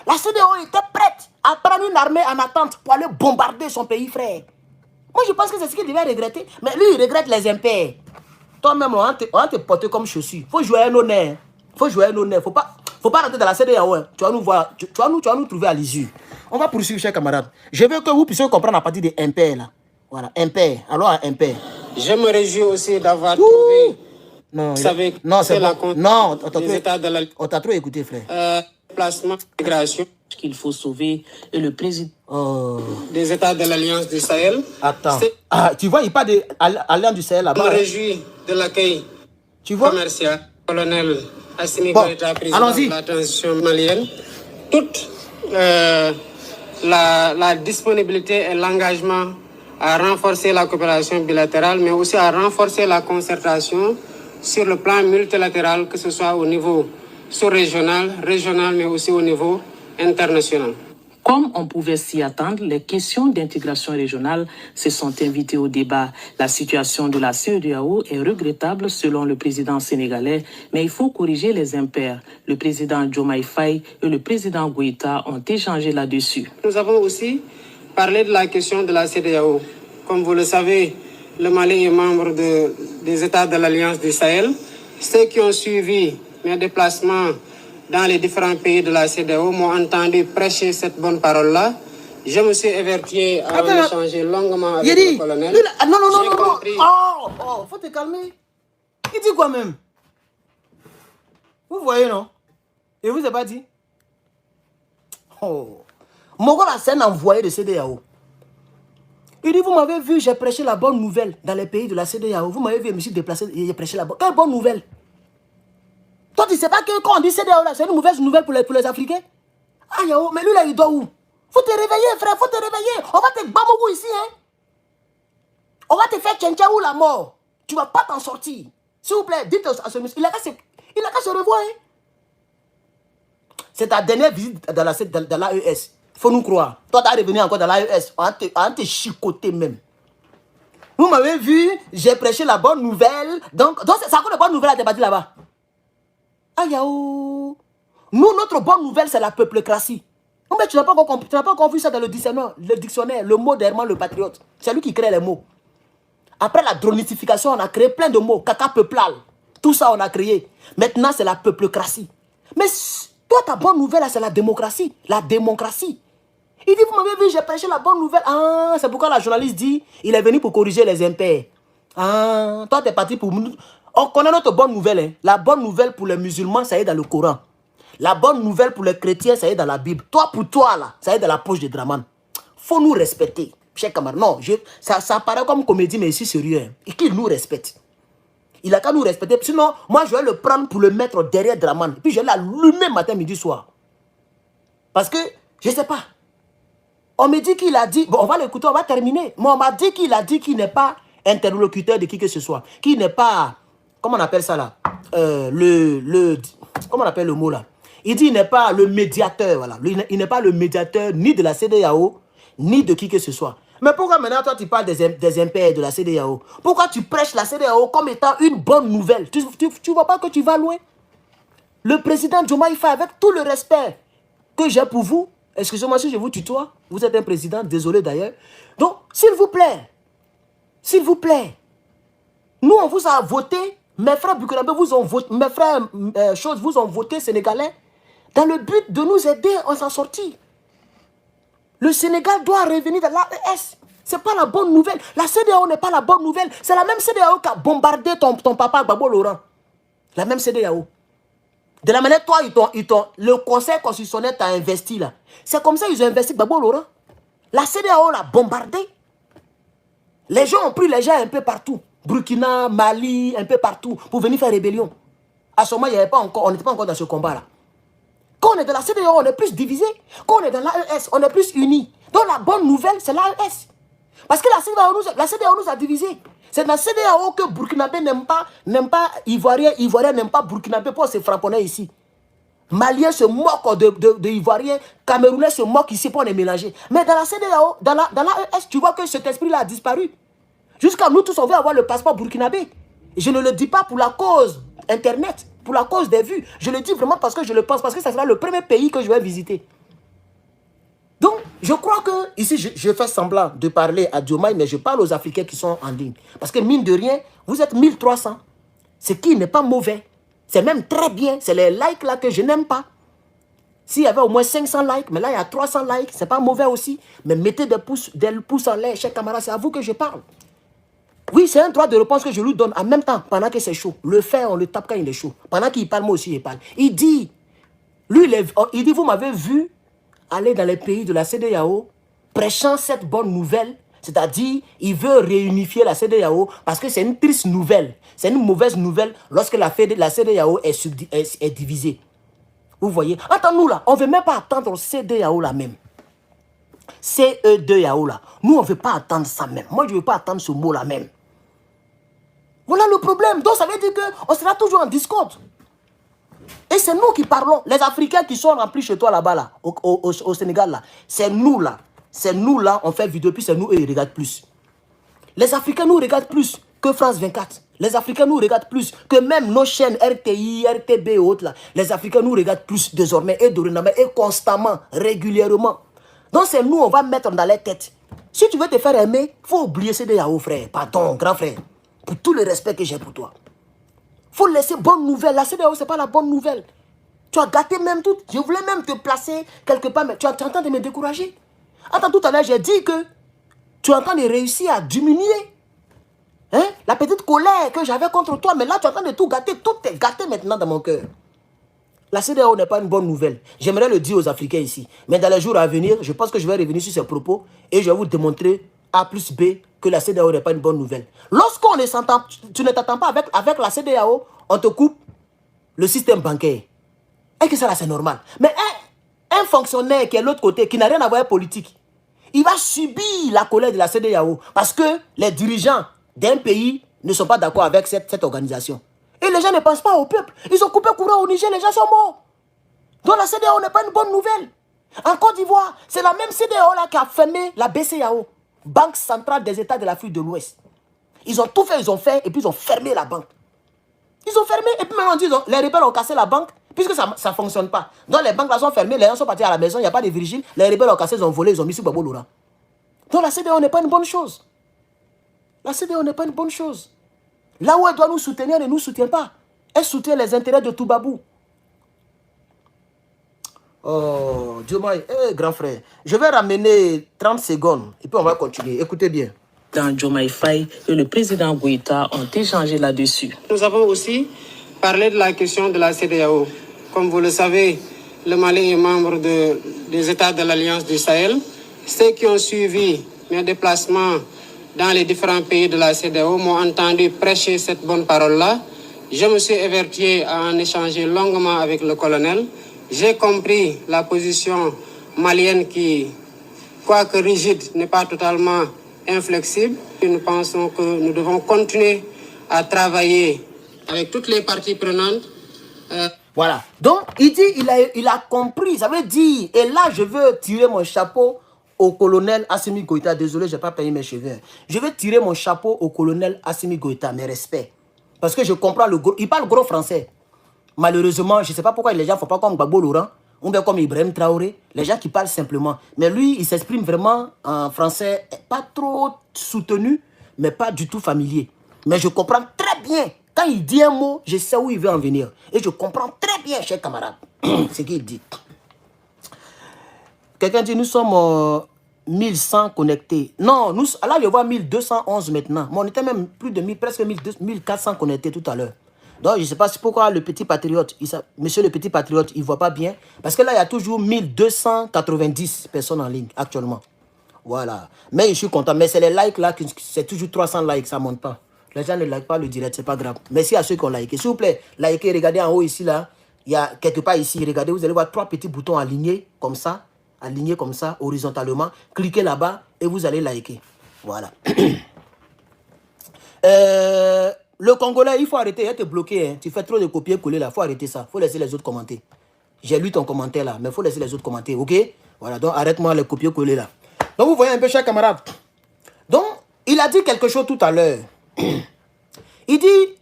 La CEDEAO était prête à prendre une armée en attente pour aller bombarder son pays, frère. Moi, je pense que c'est ce qu'il devait regretter. Mais lui, il regrette les impairs. Toi-même, on va te porter comme chaussure. Il faut jouer un honneur. Il faut jouer un honneur. Faut pas rentrer dans la CEDEAO. Hein. Tu vas nous voir. Tu vas nous trouver à l'issue. On va poursuivre, chers camarades. Je veux que vous puissiez comprendre à partir des impairs, là. Voilà, impairs. Alors, impairs. Je me réjouis aussi d'avoir trouvé... Non, vous savez, non, c'est la bon. Non, on on t'a trop écouté, frère. Placement, migration. Qu'il faut sauver et le président des États de l'Alliance du Sahel. Attends. Ah, tu vois, il parle de l'Alliance du Sahel là-bas. Je me réjouis de l'accueil commercial. Colonel Assimi Goïta, président de la transition malienne. Toute la disponibilité et l'engagement à renforcer la coopération bilatérale, mais aussi à renforcer la concertation sur le plan multilatéral, que ce soit au niveau sous-régional, régional, mais aussi au niveau international. Comme on pouvait s'y attendre, les questions d'intégration régionale se sont invitées au débat. La situation de la CEDEAO est regrettable selon le président sénégalais, mais il faut corriger les impairs. Le président Diomaye Faye et le président Goïta ont échangé là-dessus. Nous avons aussi parlé de la question de la CEDEAO. Comme vous le savez, le Mali est membre des États de l'Alliance du Sahel. Ceux qui ont suivi mes déplacements dans les différents pays de la CEDEAO m'ont entendu prêcher cette bonne parole-là. Je me suis évertué à échanger longuement avec le colonel. Faut te calmer. Il dit quoi même? Vous voyez, non? Et vous avez pas dit? Mon gars, c'est un envoyé de CEDEAO. Il dit, vous m'avez vu, j'ai prêché la bonne nouvelle dans les pays de la CEDEAO. Vous m'avez vu, je me suis déplacé et j'ai prêché la bonne. Quelle bonne nouvelle? Toi, tu ne sais pas que quand on dit CEDEAO, c'est une mauvaise nouvelle pour les Africains? Ah, mais lui, là, il doit où? Faut te réveiller, frère, faut te réveiller. On va te bamogou ici, hein. On va te faire tchencha ou la mort. Tu ne vas pas t'en sortir. S'il vous plaît, dites à ce monsieur, il n'a qu'à se revoir, hein. C'est ta dernière visite dans l'AES. Il faut nous croire. Toi, tu es revenu encore dans l'AES. On va te chicoter même. Vous m'avez vu, j'ai prêché la bonne nouvelle. Donc c'est encore la bonne nouvelle à débattre là-bas. Aïe, nous, notre bonne nouvelle, c'est la peuplocratie. Non, mais tu n'as pas encore vu ça dans le dictionnaire, le mot d'Herman le patriote. C'est lui qui crée les mots. Après la dronification, on a créé plein de mots. Caca peuplal. Tout ça, on a créé. Maintenant, c'est la peuplocratie. Mais toi, ta bonne nouvelle, c'est la démocratie. La démocratie. Il dit, vous m'avez vu, j'ai prêché la bonne nouvelle. Ah, c'est pourquoi la journaliste dit, il est venu pour corriger les impairs. Ah, toi, tu es parti pour... On connaît notre bonne nouvelle. Hein. La bonne nouvelle pour les musulmans, ça y est dans le Coran. La bonne nouvelle pour les chrétiens, ça y est dans la Bible. Toi, pour toi, là, ça y est dans la poche de Draman. Faut nous respecter. Cher camarade, non, ça paraît comme comédie, mais ici, sérieux. Hein. Et qu'il nous respecte. Il a qu'à nous respecter. Sinon, moi, je vais le prendre pour le mettre derrière Draman. Et puis, je vais l'allumer matin, midi, soir. Parce que, je ne sais pas. On me dit qu'il a dit... Bon, on va l'écouter, on va terminer. Mais on m'a dit qu'il a dit qu'il n'est pas interlocuteur de qui que ce soit. Qu'il n'est pas... Comment on appelle ça là? Comment on appelle le mot là? Il dit qu'il n'est pas le médiateur. Voilà. Il n'est pas le médiateur ni de la CEDEAO, ni de qui que ce soit. Mais pourquoi maintenant toi tu parles des impairs de la CEDEAO? Pourquoi tu prêches la CEDEAO comme étant une bonne nouvelle? Tu ne vois pas que tu vas loin? Le président Diomaye Faye, avec tout le respect que j'ai pour vous, excusez-moi si je vous tutoie, vous êtes un président, désolé d'ailleurs. Donc, s'il vous plaît, nous on vous a voté. Mes frères burkinabés vous ont voté, mes frères vous ont voté sénégalais dans le but de nous aider à s'en sortir. Le Sénégal doit revenir dans l'AES. Ce n'est pas la bonne nouvelle. La CEDEAO n'est pas la bonne nouvelle. C'est la même CEDEAO qui a bombardé ton papa Gbagbo Laurent. La même CEDEAO. De la manière, toi, le Conseil constitutionnel t'a investi là. C'est comme ça qu'ils ont investi Gbagbo Laurent. La CEDEAO l'a bombardé. Les gens ont pris les gens un peu partout. Burkina, Mali, un peu partout, pour venir faire rébellion. À ce moment, on n'était pas encore dans ce combat-là. Quand on est dans la CEDEAO, on est plus divisé. Quand on est dans l'AES, on est plus unis. Donc la bonne nouvelle, c'est l'AES. Parce que la CEDEAO nous a divisés. C'est dans la CEDEAO que Burkinabé n'aime pas Ivoirien, Ivoirien n'aime pas Burkinabé pour se frapponner ici. Maliens se moquent de Ivoiriens, Camerounais se moquent ici pour les mélanger. Mais dans la CEDEAO, dans l'AES, tu vois que cet esprit-là a disparu. Jusqu'à nous tous, on veut avoir le passeport burkinabé. Je ne le dis pas pour la cause Internet, pour la cause des vues. Je le dis vraiment parce que je le pense, parce que ça sera le premier pays que je vais visiter. Donc, je crois que, ici, je fais semblant de parler à Diomaye, mais je parle aux Africains qui sont en ligne. Parce que, mine de rien, vous êtes 1300. Ce qui n'est pas mauvais. C'est même très bien. C'est les likes là que je n'aime pas. S'il y avait au moins 500 likes, mais là, il y a 300 likes, c'est pas mauvais aussi. Mais mettez des pouces en l'air, chers camarades, c'est à vous que je parle. Oui, c'est un droit de réponse que je lui donne en même temps, pendant que c'est chaud. Le fer, on le tape quand il est chaud. Pendant qu'il parle, moi aussi, il parle. Il dit, Lui, il dit, vous m'avez vu aller dans les pays de la CEDEAO, prêchant cette bonne nouvelle, c'est-à-dire, il veut réunifier la CEDEAO parce que c'est une triste nouvelle, c'est une mauvaise nouvelle lorsque la CEDEAO est divisée. Vous voyez? Attends-nous là, on ne veut même pas attendre le CEDEAO là même. CE2AO là. Nous, on ne veut pas attendre ça même. Moi, je ne veux pas attendre ce mot là même. Voilà le problème. Donc, ça veut dire qu'on sera toujours en discorde. Et c'est nous qui parlons. Les Africains qui sont remplis chez toi là-bas, là, au Sénégal, là. C'est nous là. C'est nous là, on fait vidéo, puis c'est nous, eux, ils regardent plus. Les Africains nous regardent plus que France 24. Les Africains nous regardent plus que même nos chaînes RTI, RTB et autres là. Les Africains nous regardent plus désormais et dorénavant et constamment, régulièrement. Donc c'est nous, on va mettre dans les têtes. Si tu veux te faire aimer, il faut oublier CEDEAO, frère. Pardon, grand frère. Pour tout le respect que j'ai pour toi. Il faut laisser bonne nouvelle. La CEDEAO, ce n'est pas la bonne nouvelle. Tu as gâté même tout. Je voulais même te placer quelque part, mais tu es en train de me décourager. Attends, tout à l'heure, j'ai dit que tu es en train de réussir à diminuer hein, la petite colère que j'avais contre toi. Mais là, tu es en train de tout gâter. Tout est gâté maintenant dans mon cœur. La CEDEAO n'est pas une bonne nouvelle. J'aimerais le dire aux Africains ici. Mais dans les jours à venir, je pense que je vais revenir sur ces propos et je vais vous démontrer A plus B que la CEDEAO n'est pas une bonne nouvelle. Lorsqu'on ne s'entend, tu ne t'attends pas avec la CEDEAO, on te coupe le système bancaire. Est-ce que ça là c'est normal? Mais un fonctionnaire qui est de l'autre côté, qui n'a rien à voir avec politique, il va subir la colère de la CEDEAO parce que les dirigeants d'un pays ne sont pas d'accord avec cette organisation. Et les gens ne pensent pas au peuple. Ils ont coupé courant au Niger, les gens sont morts. Donc la CEDEAO n'est pas une bonne nouvelle. En Côte d'Ivoire, c'est la même CEDEAO là qui a fermé la BCEAO, Banque centrale des États de l'Afrique de l'Ouest. Ils ont tout fait, ils ont fait, et puis ils ont fermé la banque. Ils ont fermé, et puis maintenant on dit, les rebelles ont cassé la banque, puisque ça ne fonctionne pas. Donc les banques là sont fermées, les gens sont partis à la maison, il n'y a pas de vigile, les rebelles ont cassé, ils ont volé, ils ont mis sur Babo Laurent. Donc la CEDEAO n'est pas une bonne chose. La CEDEAO n'est pas une bonne chose. Là où elle doit nous soutenir, elle ne nous soutient pas. Elle soutient les intérêts de Toubabou. Oh, Dieu m'a... grand frère, je vais ramener 30 secondes et puis on va continuer. Écoutez bien. Dans Diomaye Faye et le président Goïta ont échangé là-dessus. Nous avons aussi parlé de la question de la CEDEAO. Comme vous le savez, le Mali est membre des États de l'Alliance du Sahel. Ceux qui ont suivi mes déplacements dans les différents pays de la CEDEAO m'ont entendu prêcher cette bonne parole-là. Je me suis évertué à en échanger longuement avec le colonel. J'ai compris la position malienne qui, quoique rigide, n'est pas totalement inflexible. Et nous pensons que nous devons continuer à travailler avec toutes les parties prenantes. Voilà. Donc, il dit, il a compris. Ça veut dire, et là, je veux tirer mon chapeau au colonel Assimi Goïta. Désolé, je n'ai pas payé mes cheveux. Je vais tirer mon chapeau au colonel Assimi Goïta, mes respects. Parce que je comprends le gros. Il parle gros français. Malheureusement, je ne sais pas pourquoi les gens ne font pas comme Gbagbo Laurent ou bien comme Ibrahim Traoré. Les gens qui parlent simplement. Mais lui, il s'exprime vraiment en français, pas trop soutenu, mais pas du tout familier. Mais je comprends très bien. Quand il dit un mot, je sais où il veut en venir. Et je comprends très bien, chers camarades, ce qu'il dit. Quelqu'un dit, nous sommes 1100 connectés. Non, nous, là, je vois 1211 maintenant. Mais on était même plus de 1000, presque 1400 connectés tout à l'heure. Donc, je ne sais pas pourquoi le petit patriote, monsieur le petit patriote, il ne voit pas bien. Parce que là, il y a toujours 1290 personnes en ligne actuellement. Voilà. Mais je suis content. Mais c'est les likes là, c'est toujours 300 likes, ça ne monte pas. Les gens ne likent pas le direct, c'est pas grave. Merci à ceux qui ont liké. S'il vous plaît, likez, regardez en haut ici, là. Il y a quelque part ici, regardez, vous allez voir 3 petits boutons alignés comme ça, horizontalement. Cliquez là-bas et vous allez liker. Voilà. Le Congolais, il faut arrêter, il va te bloquer. Hein. Tu fais trop de copier-coller là, il faut arrêter ça. Il faut laisser les autres commenter. J'ai lu ton commentaire là, mais il faut laisser les autres commenter, ok? Voilà, donc arrête-moi les copier-coller là. Donc vous voyez un peu, chers camarades. Donc, il a dit quelque chose tout à l'heure. Il dit,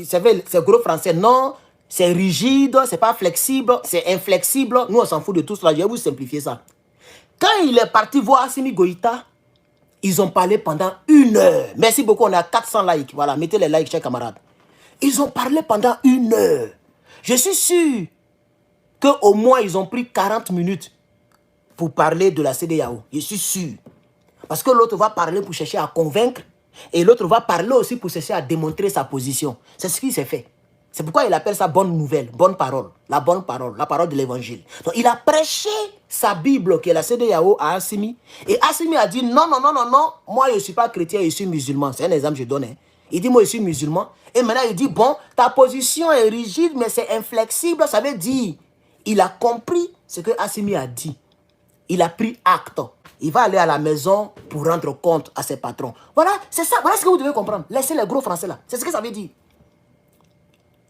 c'est gros français, non, c'est rigide, c'est pas flexible, c'est inflexible. Nous, on s'en fout de tout cela, je vais vous simplifier ça. Quand il est parti voir Assimi Goïta, ils ont parlé pendant 1 heure. Merci beaucoup, on a 400 likes. Voilà, mettez les likes, chers camarades. Ils ont parlé pendant 1 heure. Je suis sûr qu'au moins, ils ont pris 40 minutes pour parler de la CEDEAO. Je suis sûr. Parce que l'autre va parler pour chercher à convaincre et l'autre va parler aussi pour chercher à démontrer sa position. C'est ce qui s'est fait. C'est pourquoi il appelle ça bonne nouvelle, bonne parole, la parole de l'évangile. Donc il a prêché sa Bible, qui est la CEDEAO, à Assimi. Et Assimi a dit non, moi je ne suis pas chrétien, je suis musulman. C'est un exemple que je donne. Hein. Il dit moi je suis musulman. Et maintenant il dit bon, ta position est rigide, mais c'est inflexible. Ça veut dire, il a compris ce que Assimi a dit. Il a pris acte. Il va aller à la maison pour rendre compte à ses patrons. Voilà, c'est ça. Voilà ce que vous devez comprendre. Laissez les gros français là. C'est ce que ça veut dire.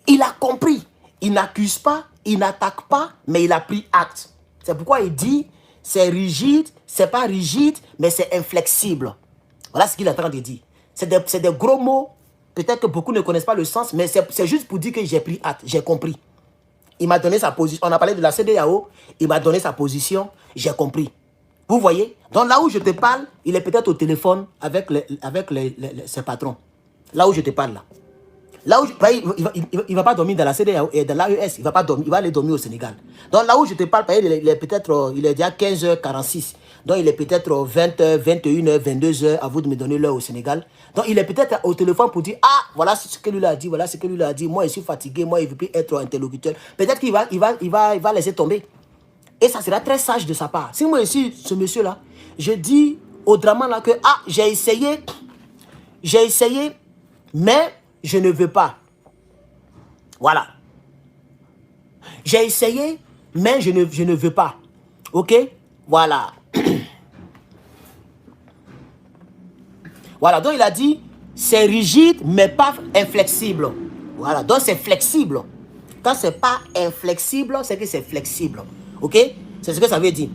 Il a compris. Il n'accuse pas, il n'attaque pas, mais il a pris acte. C'est pourquoi il dit, c'est rigide, c'est pas rigide, mais c'est inflexible. Voilà ce qu'il est en train de dire. C'est des gros mots. Peut-être que beaucoup ne connaissent pas le sens, mais c'est juste pour dire que j'ai pris acte, j'ai compris. Il m'a donné sa position. On a parlé de la CEDEAO, il m'a donné sa position, j'ai compris. Vous voyez? Donc là où je te parle, il est peut-être au téléphone avec ses patrons. Là où je te parle là. Là où il va pas dormir dans la CEDEAO et dans l'AES, il va pas dormir, il va aller dormir au Sénégal. Donc là où je te parle, il est peut-être, il est déjà 15h46. Donc il est peut-être 20h, 21h, 22h, à vous de me donner l'heure au Sénégal. Donc il est peut-être au téléphone pour dire, ah, voilà ce que lui a dit, voilà ce que lui a dit. Moi je suis fatigué, moi il ne veut plus être interlocuteur. Peut-être qu'il va laisser tomber. Et ça sera très sage de sa part. Si moi ici, ce monsieur-là, je dis au drama là que, ah, j'ai essayé, mais je ne veux pas. Voilà. J'ai essayé, mais je ne veux pas. Ok? Voilà. Voilà. Donc, il a dit, c'est rigide, mais pas inflexible. Voilà. Donc, c'est flexible. Quand c'est pas inflexible, c'est que c'est flexible. Ok? C'est ce que ça veut dire.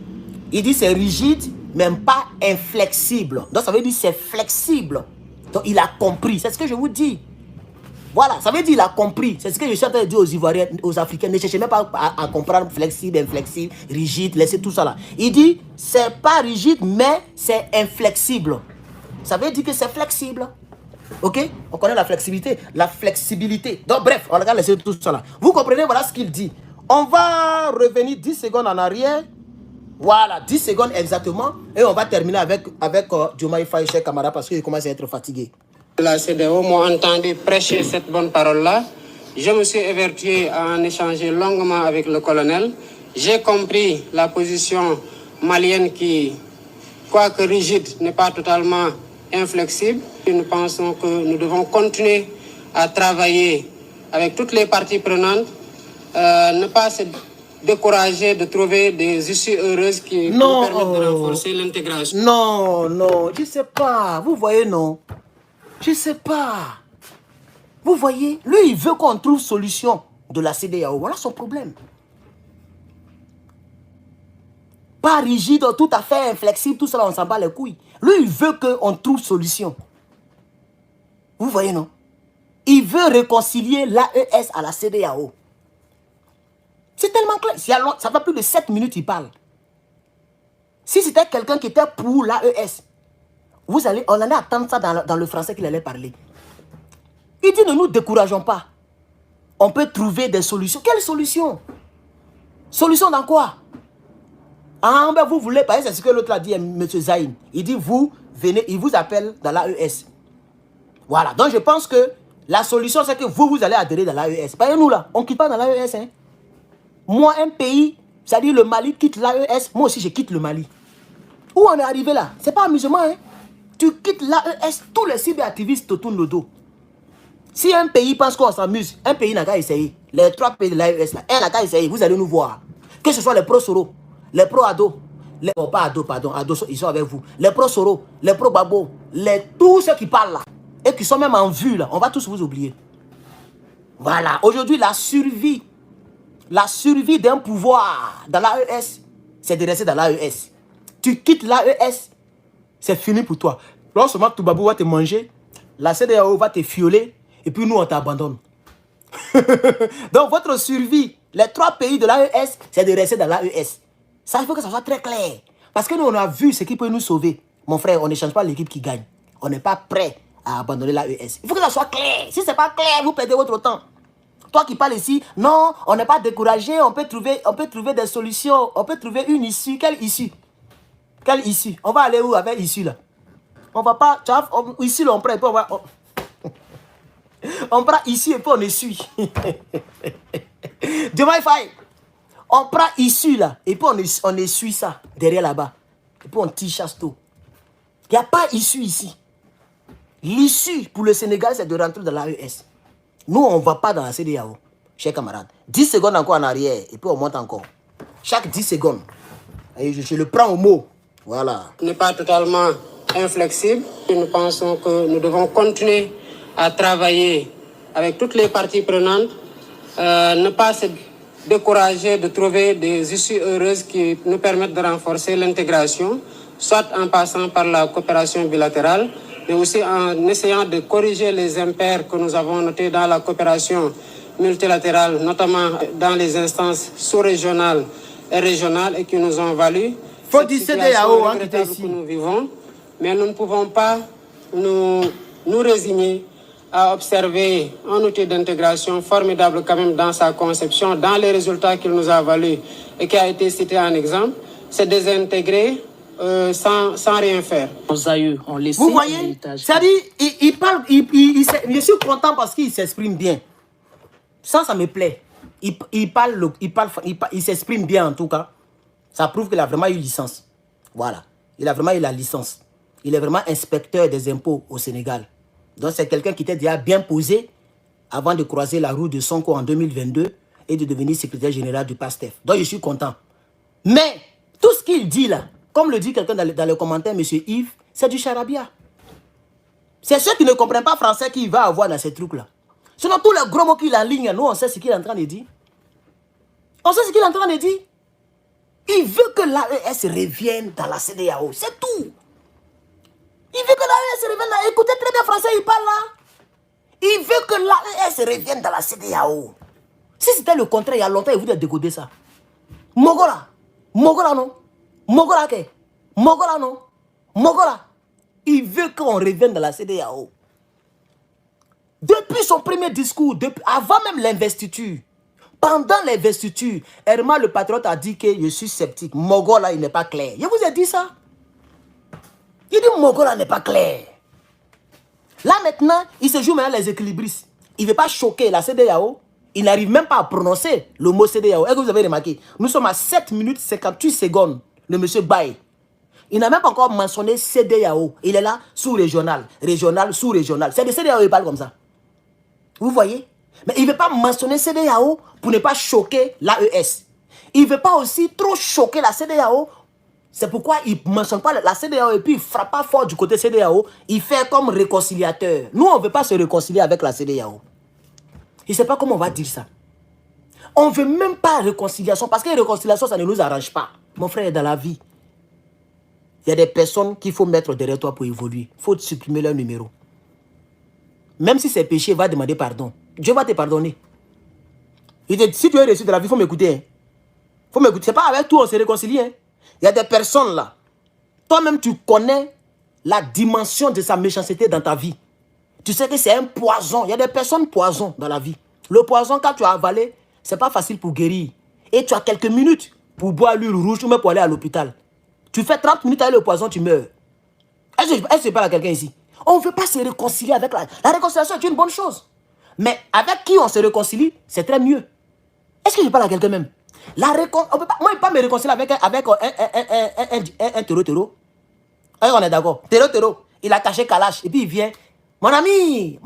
Il dit, c'est rigide, même pas inflexible. Donc, ça veut dire, c'est flexible. Donc, il a compris. C'est ce que je vous dis. Voilà, ça veut dire qu'il a compris. C'est ce que je suis en train de dire aux Ivoiriens, aux Africains. Ne cherchez même pas à comprendre flexible, inflexible, rigide, laissez tout ça là. Il dit, c'est pas rigide, mais c'est inflexible. Ça veut dire que c'est flexible. Ok? On connaît la flexibilité. La flexibilité. Donc bref, on regarde laisser tout ça là. Vous comprenez, voilà ce qu'il dit. On va revenir 10 secondes en arrière. Voilà, 10 secondes exactement. Et on va terminer avec Diomaye Faye, cher camarade, parce qu'il commence à être fatigué. La CEDEAO m'ont entendu prêcher cette bonne parole-là. Je me suis évertué à en échanger longuement avec le colonel. J'ai compris la position malienne qui, quoique rigide, n'est pas totalement inflexible. Nous pensons que nous devons continuer à travailler avec toutes les parties prenantes, ne pas se décourager de trouver des issues heureuses qui nous permettent de renforcer l'intégration. Non, je ne sais pas. Vous voyez, non. Je ne sais pas. Vous voyez, lui, il veut qu'on trouve solution de la CEDEAO. Voilà son problème. Pas rigide, tout à fait inflexible, tout ça, on s'en bat les couilles. Lui, il veut qu'on trouve solution. Vous voyez, non? Il veut réconcilier l'AES à la CEDEAO. C'est tellement clair. Ça fait plus de 7 minutes, il parle. Si c'était quelqu'un qui était pour l'AES, on allait attendre ça dans le français qu'il allait parler. Il dit, ne nous décourageons pas. On peut trouver des solutions. Quelle solution? Solution dans quoi? Ah, ben vous voulez, par exemple, c'est ce que l'autre a dit, M. Zaïn. Il dit, vous venez, il vous appelle dans l'AES. Voilà, donc je pense que la solution, c'est que vous allez adhérer dans l'AES. Par nous là, on ne quitte pas dans l'AES. Hein. Moi, un pays, c'est-à-dire le Mali quitte l'AES, moi aussi je quitte le Mali. Où on est arrivé là? C'est pas amusement, hein? Tu quittes l'AES, tous les cyberactivistes te tournent le dos. Si un pays pense qu'on s'amuse, un pays n'a qu'à essayer. Les 3 pays de l'AES, un n'a qu'à essayer, vous allez nous voir. Que ce soit les pro-Soro, les pro-Ado, pas Ado, pardon, Ado, ils sont avec vous. Les pro-Soro, les pro-Babo, tous ceux qui parlent là, et qui sont même en vue là, on va tous vous oublier. Voilà, aujourd'hui la survie d'un pouvoir dans l'AES, c'est de rester dans l'AES. Tu quittes l'AES, c'est fini pour toi. Lorsque Toubabou va te manger, la CEDEAO va te fioler, et puis nous, on t'abandonne. Donc, votre survie, les 3 pays de l'AES, c'est de rester dans l'AES. Ça, il faut que ça soit très clair. Parce que nous, on a vu ce qui peut nous sauver. Mon frère, on n'échange pas l'équipe qui gagne. On n'est pas prêt à abandonner l'AES. Il faut que ça soit clair. Si ce n'est pas clair, vous perdez votre temps. Toi qui parles ici, non, on n'est pas découragé, on peut trouver des solutions, on peut trouver une issue. Quelle issue? Quelle issue? On va aller où avec issue là? On va pas, ici là on prend, on va... On prend ici et puis on essuie. Diomaye Faye, on prend ici là et puis on essuie ça derrière là-bas. Et puis on tichasse tout. Il n'y a pas issue ici. L'issue pour le Sénégal, c'est de rentrer dans l'AES. Nous, on ne va pas dans la CEDEAO, chers camarades. 10 secondes encore en arrière et puis on monte encore. Chaque 10 secondes. Et je le prends au mot. Voilà. N'est pas totalement inflexible. Nous pensons que nous devons continuer à travailler avec toutes les parties prenantes, ne pas se décourager de trouver des issues heureuses qui nous permettent de renforcer l'intégration, soit en passant par la coopération bilatérale, mais aussi en essayant de corriger les impairs que nous avons notés dans la coopération multilatérale, notamment dans les instances sous-régionales et régionales, et qui nous ont valu cette situation regrettable que nous vivons. Mais nous ne pouvons pas nous résigner à observer un outil d'intégration formidable quand même dans sa conception, dans les résultats qu'il nous a valu et qui a été cité en exemple. C'est désintégrer sans rien faire. Nos aïeux ont laissé. Vous voyez, c'est-à-dire, il parle, je suis content parce qu'il s'exprime bien. Ça me plaît. Il s'exprime bien en tout cas. Ça prouve qu'il a vraiment eu licence. Voilà. Il a vraiment eu la licence. Il est vraiment inspecteur des impôts au Sénégal. Donc c'est quelqu'un qui était déjà bien posé avant de croiser la route de Sonko en 2022 et de devenir secrétaire général du PASTEF. Donc je suis content. Mais tout ce qu'il dit là, comme le dit quelqu'un dans le commentaire, M. Yves, c'est du charabia. C'est ceux qui ne comprennent pas français qu'il va avoir dans ces trucs-là. Sinon, tous les gros mots qu'il aligne, nous, on sait ce qu'il est en train de dire. On sait ce qu'il est en train de dire. Il veut que l'AES revienne dans la CEDEAO. C'est tout. Il veut que l'AES revienne dans... Écoutez très bien français, il parle là. Il veut que l'AES revienne dans la CEDEAO. Si c'était le contraire, il y a longtemps, il voulait décoder ça. Mogola. Mogola non. Mogola ke. Mogola non. Mogola. Il veut qu'on revienne dans la CEDEAO. Depuis son premier discours, avant même l'investiture, pendant l'investiture, Herman le patriote a dit que je suis sceptique. Mogola, il n'est pas clair. Je vous ai dit ça. Il dit Mogola n'est pas clair. Là maintenant, il se joue maintenant les équilibristes. Il ne veut pas choquer la CEDEAO. Il n'arrive même pas à prononcer le mot CEDEAO. Est-ce que vous avez remarqué? Nous sommes à 7 minutes 58 secondes. Le monsieur Baye. Il n'a même pas encore mentionné CEDEAO. Il est là, sous-régional, régional, sous-régional. C'est de CEDEAO, il parle comme ça. Vous voyez? Mais il ne veut pas mentionner CEDEAO pour ne pas choquer l'AES. Il ne veut pas aussi trop choquer la CEDEAO. C'est pourquoi il ne mentionne pas la CEDEAO et puis il ne frappe pas fort du côté CEDEAO. Il fait comme réconciliateur. Nous, on ne veut pas se réconcilier avec la CEDEAO. Je ne sais pas comment on va dire ça. On ne veut même pas réconciliation parce que réconciliation, ça ne nous arrange pas. Mon frère, dans la vie, il y a des personnes qu'il faut mettre derrière toi pour évoluer. Il faut supprimer leur numéro. Même si c'est péché, va demander pardon. Dieu va te pardonner. Il dit, si tu es reçu de la vie, il faut m'écouter. Hein. Faut m'écouter. C'est pas avec tout on se réconcilie. Hein. Il y a des personnes là. Toi-même, tu connais la dimension de sa méchanceté dans ta vie. Tu sais que c'est un poison. Il y a des personnes poison dans la vie. Le poison, quand tu as avalé, c'est pas facile pour guérir. Et tu as quelques minutes pour boire l'huile rouge ou même pour aller à l'hôpital. Tu fais 30 minutes avec le poison, tu meurs. Est-ce que je parle à quelqu'un ici? On ne veut pas se réconcilier avec la réconciliation est une bonne chose. Mais avec qui on se réconcilie, c'est très mieux. Est-ce que je parle à quelqu'un même? Moi, je ne peux pas me réconcilier avec un terreau. On est d'accord. Terreau. Il a caché Kalash. Et puis il vient. Mon ami,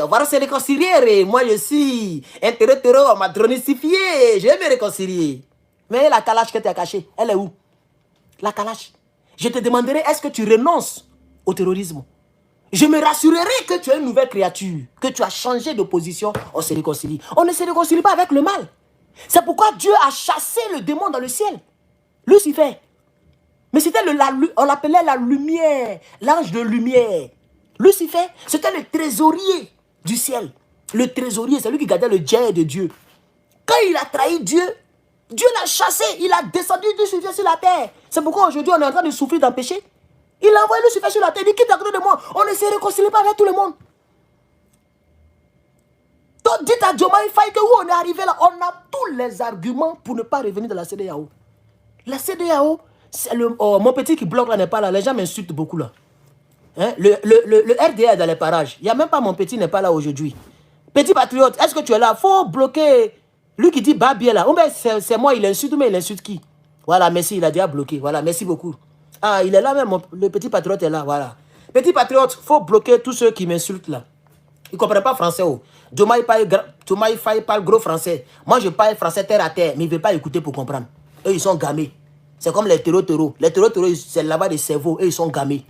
on va se réconcilier. Moi, je suis un terreau. On m'a dronicifié. Je vais me réconcilier. Mais la Kalash que tu as cachée, elle est où? La Kalash. Je te demanderai, est-ce que tu renonces au terrorisme? Je me rassurerai que tu es une nouvelle créature, que tu as changé de position, on se réconcilie. On ne se réconcilie pas avec le mal. C'est pourquoi Dieu a chassé le démon dans le ciel. Lucifer. Mais c'était on l'appelait la lumière, l'ange de lumière. Lucifer, c'était le trésorier du ciel. Le trésorier, c'est lui qui gardait le dieu de Dieu. Quand il a trahi Dieu, Dieu l'a chassé, il a descendu Lucifer sur la terre. C'est pourquoi aujourd'hui on est en train de souffrir d'un péché. Il a envoyé Lucifer sur la terre, il dit quitte à côté de moi. On ne se réconcilie pas avec tout le monde. Donc dites à Diomaye Faye que où on est arrivé là, on a tous les arguments pour ne pas revenir dans la CEDEAO. La CEDEAO, c'est mon petit qui bloque là n'est pas là, les gens m'insultent beaucoup là. Hein? Le RDA est dans les parages. Il n'y a même pas mon petit n'est pas là aujourd'hui. Petit patriote, est-ce que tu es là? Faut bloquer. Lui qui dit Babie là. Oh, c'est moi, il insulte, mais il insulte qui? Voilà, merci, il a déjà bloqué. Voilà, merci beaucoup. Ah, il est là même, le petit patriote est là, voilà. Petit patriote, faut bloquer tous ceux qui m'insultent là. Ils ne comprennent pas français. Oh. Diomaye Faye parle gros français. Moi, je parle français terre à terre, mais ils ne veulent pas écouter pour comprendre. Eux, ils sont gamés. C'est comme les terreaux. Les terreaux, c'est là-bas des cerveaux. Eux, ils sont gamés.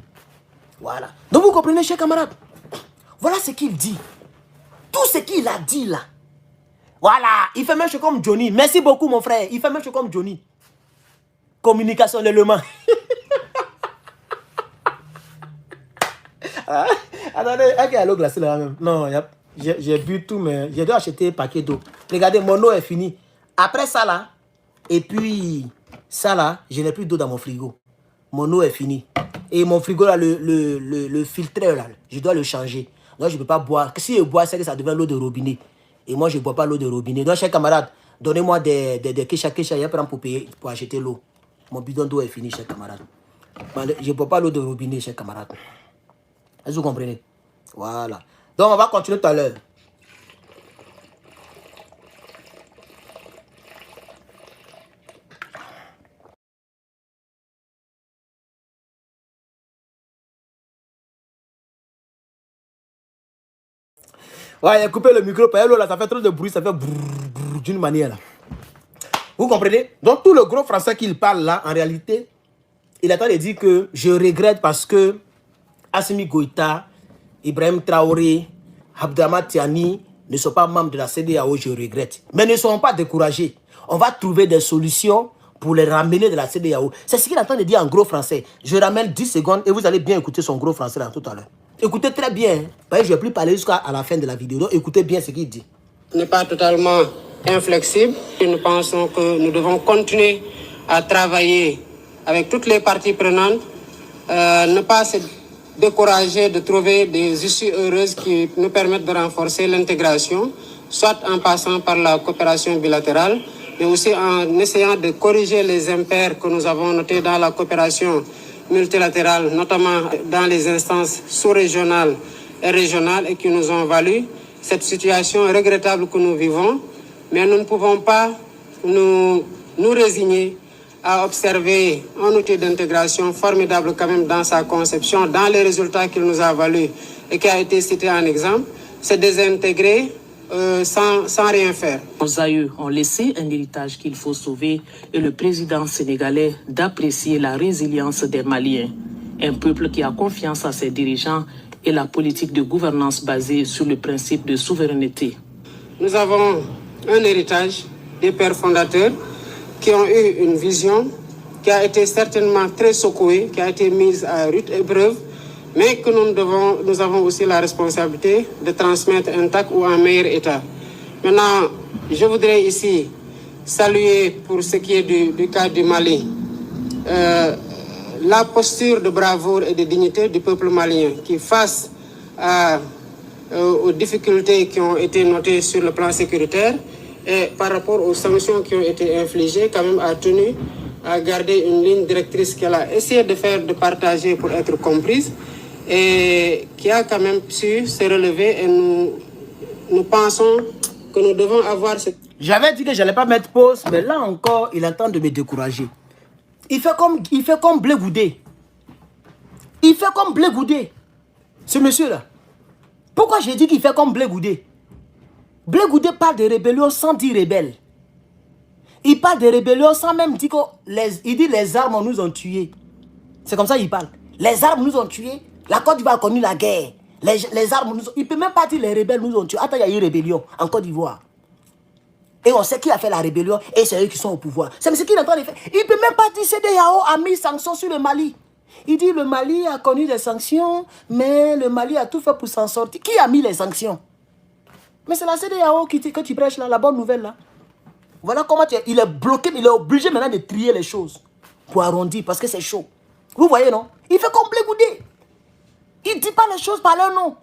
Voilà. Donc, vous comprenez, chers camarades? Voilà ce qu'il dit. Tout ce qu'il a dit là. Voilà. Il fait même chose comme Johnny. Merci beaucoup, mon frère. Il fait même chose comme Johnny. Communication, l'élément. Attendez, est-ce qu'il y a l'eau glacée là même? Non, j'ai bu tout, mais j'ai dû acheter un paquet d'eau. Regardez, mon eau est finie. Après ça là, et puis ça là, je n'ai plus d'eau dans mon frigo. Mon eau est finie. Et mon frigo là, le filtreur là, je dois le changer. Donc je ne peux pas boire. Si je bois, c'est que ça devient l'eau de robinet. Et moi, je ne bois pas l'eau de robinet. Donc, chers camarades, donnez-moi des kécha, je prends pour acheter l'eau. Mon bidon d'eau est fini, chers camarades. Je ne bois pas l'eau de robinet, chers camarades. Est-ce que vous comprenez? Voilà. Donc, on va continuer tout à l'heure. Ouais, il a coupé le micro. Là, ça fait trop de bruit. Ça fait d'une manière. Là. Vous comprenez? Donc, tout le gros français qu'il parle là, en réalité, il est en train de dire que je regrette parce que Assimi Goïta, Ibrahim Traoré, Abdrama Tiani ne sont pas membres de la CEDEAO, je regrette. Mais ne soyons pas découragés. On va trouver des solutions pour les ramener de la CEDEAO. C'est ce qu'il est en train de dire en gros français. Je ramène 10 secondes et vous allez bien écouter son gros français là tout à l'heure. Écoutez très bien. Je ne vais plus parler jusqu'à la fin de la vidéo. Donc écoutez bien ce qu'il dit. N'est pas totalement inflexible. Nous pensons que nous devons continuer à travailler avec toutes les parties prenantes, ne pas se décourager de trouver des issues heureuses qui nous permettent de renforcer l'intégration, soit en passant par la coopération bilatérale, mais aussi en essayant de corriger les impairs que nous avons notés dans la coopération multilatérale, notamment dans les instances sous-régionales et régionales, et qui nous ont valu cette situation regrettable que nous vivons. Mais nous ne pouvons pas nous résigner à observer un outil d'intégration formidable quand même dans sa conception, dans les résultats qu'il nous a valu et qui a été cité en exemple, c'est désintégrer sans rien faire. Nos aïeux ont laissé un héritage qu'il faut sauver et le président sénégalais d'apprécier la résilience des Maliens, un peuple qui a confiance à ses dirigeants et la politique de gouvernance basée sur le principe de souveraineté. Nous avons un héritage des pères fondateurs qui ont eu une vision qui a été certainement très secouée, qui a été mise à rude épreuve, mais que nous avons aussi la responsabilité de transmettre intact ou en meilleur état. Maintenant, je voudrais ici saluer pour ce qui est du cas du Mali, la posture de bravoure et de dignité du peuple malien qui, face aux difficultés qui ont été notées sur le plan sécuritaire et par rapport aux sanctions qui ont été infligées, quand même a tenu à garder une ligne directrice qu'elle a essayé de partager pour être comprise et qui a quand même su se relever et nous pensons que nous devons avoir cette... J'avais dit que je n'allais pas mettre pause, mais là encore, il est en train de me décourager. Il fait comme Blé Goudé. Il fait comme Blé Goudé. Ce monsieur-là. Pourquoi j'ai dit qu'il fait comme Blé Goudé? Blé Goudé parle de rébellion sans dire rebelle. Il parle de rébellion sans même dire il dit les armes nous ont tués. C'est comme ça qu'il parle. Les armes nous ont tués. La Côte d'Ivoire a connu la guerre. Les armes nous ont... Il ne peut même pas dire les rebelles nous ont tués. Attends, il y a eu rébellion en Côte d'Ivoire. Et on sait qui a fait la rébellion et c'est eux qui sont au pouvoir. C'est ce qu'il est en train de faire. Il ne peut même pas dire CEDEAO a mis sanctions sur le Mali. Il dit le Mali a connu des sanctions, mais le Mali a tout fait pour s'en sortir. Qui a mis les sanctions? Mais c'est la CEDEAO que tu prêches là, la bonne nouvelle là. Voilà comment il est bloqué, il est obligé maintenant de trier les choses pour arrondir parce que c'est chaud. Vous voyez non? Il fait comme Blé Goudé. Il ne dit pas les choses par leur nom.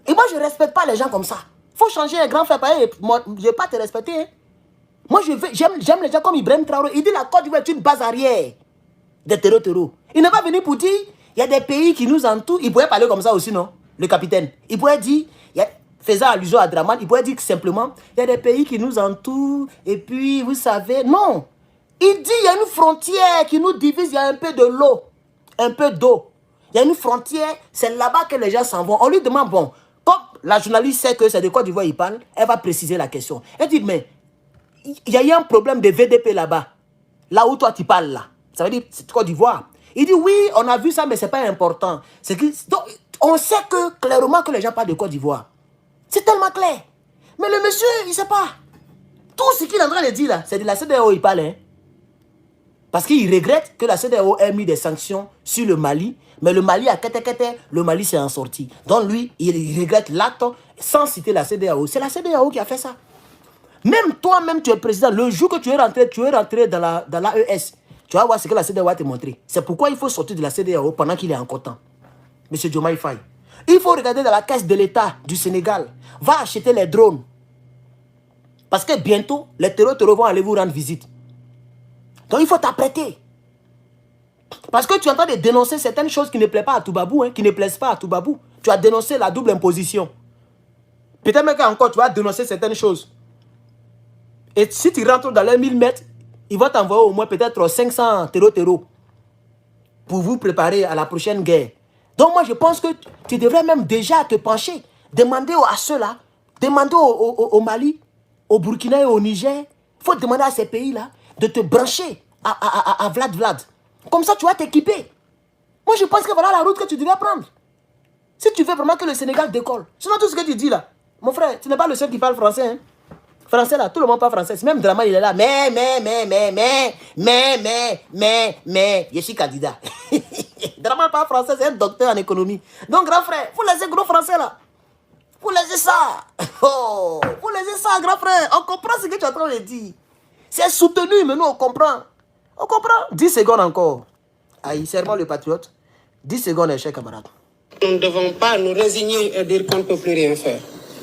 Et moi je ne respecte pas les gens comme ça. Il faut changer les grands frères. Moi, je ne vais pas te respecter. Hein. Moi j'aime les gens comme Ibrahim Traoré. Il dit la Côte d'Ivoire est une base arrière des terreaux. Il n'est pas venu pour dire il y a des pays qui nous entourent. Il pourrait parler comme ça aussi non? Le capitaine. Il pourrait dire faisant allusion à Draman, il pourrait dire que simplement, il y a des pays qui nous entourent, et puis, vous savez, non. Il dit, il y a une frontière qui nous divise, il y a un peu de l'eau, un peu d'eau. Il y a une frontière, c'est là-bas que les gens s'en vont. On lui demande, bon, comme la journaliste sait que c'est de Côte d'Ivoire il parle, elle va préciser la question. Elle dit, mais, il y a eu un problème de VDP là-bas, là où toi tu parles là. Ça veut dire, c'est Côte d'Ivoire. Il dit, oui, on a vu ça, mais ce n'est pas important. Donc, on sait que, clairement que les gens parlent de Côte d'Ivoire. C'est tellement clair. Mais le monsieur, il ne sait pas. Tout ce qu'il est en train de dire là, c'est de la CEDEAO il parle. Hein? Parce qu'il regrette que la CEDEAO ait mis des sanctions sur le Mali. Mais le Mali a le Mali s'est en sorti. Donc lui, il regrette l'acte sans citer la CEDEAO. C'est la CEDEAO qui a fait ça. Même toi-même, tu es président. Le jour que tu es rentré dans l'AES, tu vas voir ce que la CEDEAO va te montrer. C'est pourquoi il faut sortir de la CEDEAO pendant qu'il est encore temps. Monsieur Diomaye Faye. Il faut regarder dans la caisse de l'État du Sénégal. Va acheter les drones. Parce que bientôt, les terreaux vont aller vous rendre visite. Donc il faut t'apprêter. Parce que tu es en train de dénoncer certaines choses qui ne plaisent pas à Toubabou, hein, qui ne plaisent pas à Toubabou. Tu as dénoncé la double imposition. Peut-être même qu'encore tu vas dénoncer certaines choses. Et si tu rentres dans les 1000 mètres, ils vont t'envoyer au moins peut-être 500 terreaux pour vous préparer à la prochaine guerre. Donc moi je pense que tu devrais même déjà te pencher, demander à ceux-là, demander au Mali, au Burkina et au Niger, il faut demander à ces pays-là de te brancher à Vlad. Comme ça tu vas t'équiper. Moi je pense que voilà la route que tu devrais prendre. Si tu veux vraiment que le Sénégal décolle. Sinon tout ce que tu dis là, mon frère, tu n'es pas le seul qui parle français. Hein? Français là, tout le monde parle français. Même Draman il est là. Mais, je suis candidat. Draman parle français, c'est un docteur en économie. Donc grand frère, vous laissez gros français là. Vous laissez ça. Oh, vous laissez ça, grand frère. On comprend ce que tu es en train de dire. C'est soutenu, mais nous on comprend. On comprend. 10 secondes encore. Aïe, serment le patriote. 10 secondes, chers camarades. Nous ne devons pas nous résigner et dire qu'on ne peut plus rien faire.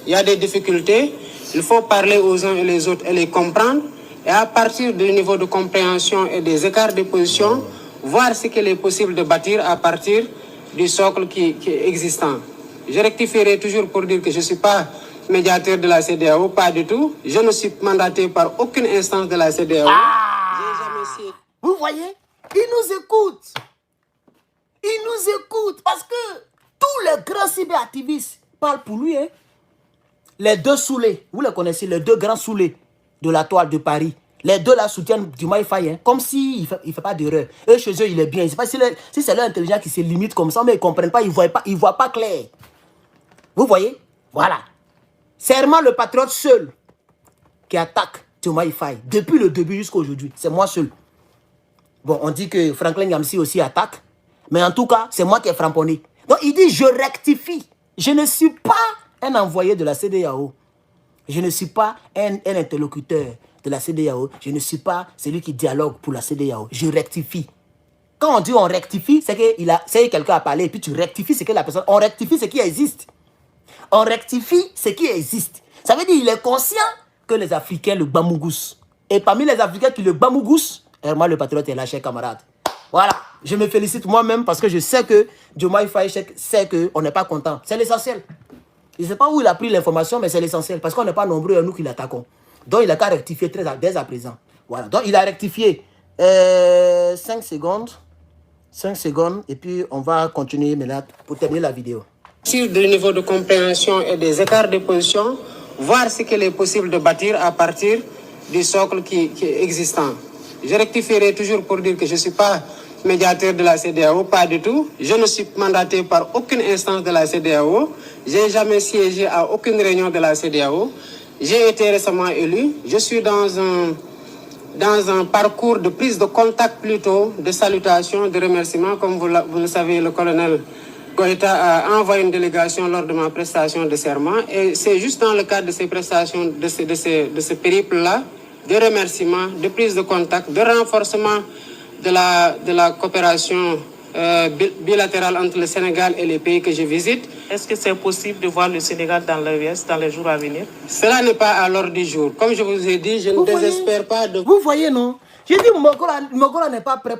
Il y a des difficultés. Il faut parler aux uns et les autres et les comprendre. Et à partir du niveau de compréhension et des écarts de position, voir ce qu'il est possible de bâtir à partir du socle qui est existant. Je rectifierai toujours pour dire que je ne suis pas médiateur de la CEDEAO, pas du tout. Je ne suis mandaté par aucune instance de la CEDEAO. Vous voyez, il nous écoute. Il nous écoute parce que tous les grands cyberactivistes parlent pour lui. Hein? Les deux Soulé, vous les connaissez, les deux grands Soulé de la toile de Paris. Les deux là soutiennent Diomaye Faye, hein, comme s'il ne fait pas d'erreur. Eux, chez eux, il est bien. Je ne sais pas si c'est leur intelligence qui se limite comme ça, mais ils ne comprennent pas, ils ne voient pas clair. Vous voyez? Voilà. C'est vraiment le patriote seul qui attaque Diomaye Faye. Depuis le début jusqu'à aujourd'hui. C'est moi seul. Bon, on dit que Franklin Yamsi aussi attaque. Mais en tout cas, c'est moi qui ai framponné. Donc, il dit, je rectifie. Je ne suis pas un envoyé de la CEDEAO. Je ne suis pas un interlocuteur de la CEDEAO. Je ne suis pas celui qui dialogue pour la CEDEAO. Je rectifie. Quand on dit on rectifie, c'est que quelqu'un a parlé et puis tu rectifies ce que la personne... On rectifie ce qui existe. On rectifie ce qui existe. Ça veut dire qu'il est conscient que les Africains le bamougous. Et parmi les Africains qui le bamougous, moi le patriote est là, cher camarade. Voilà. Je me félicite moi-même parce que je sais que Diomaye Faye sait qu'on n'est pas content. C'est l'essentiel. Je ne sais pas où il a pris l'information, mais c'est l'essentiel. Parce qu'on n'est pas nombreux à nous qui l'attaquons. Donc, il a qu'à rectifier dès à présent. Voilà. Donc, il a rectifié 5 secondes. 5 secondes. Et puis, on va continuer maintenant pour terminer la vidéo. Sur le niveau de compréhension et des écarts de position, voir ce qu'il est possible de bâtir à partir du socle qui est existant. Je rectifierai toujours pour dire que je ne suis pas médiateur de la CEDEAO, pas du tout. Je ne suis mandaté par aucune instance de la CEDEAO. Je n'ai jamais siégé à aucune réunion de la CEDEAO. J'ai été récemment élu. Je suis dans un parcours de prise de contact plutôt, de salutation, de remerciement. Comme vous le savez, le colonel Goïta a envoyé une délégation lors de ma prestation de serment. Et c'est juste dans le cadre de ces prestations, de ce périple-là, de remerciements, de prise de contact, de renforcement de la coopération bilatérale entre le Sénégal et les pays que je visite. Est-ce que c'est possible de voir le Sénégal dans l'AES dans les jours à venir? Cela n'est pas à l'ordre du jour. Comme je vous ai dit, je ne désespère pas de... Vous voyez, non? J'ai dit Mogola n'est pas prêt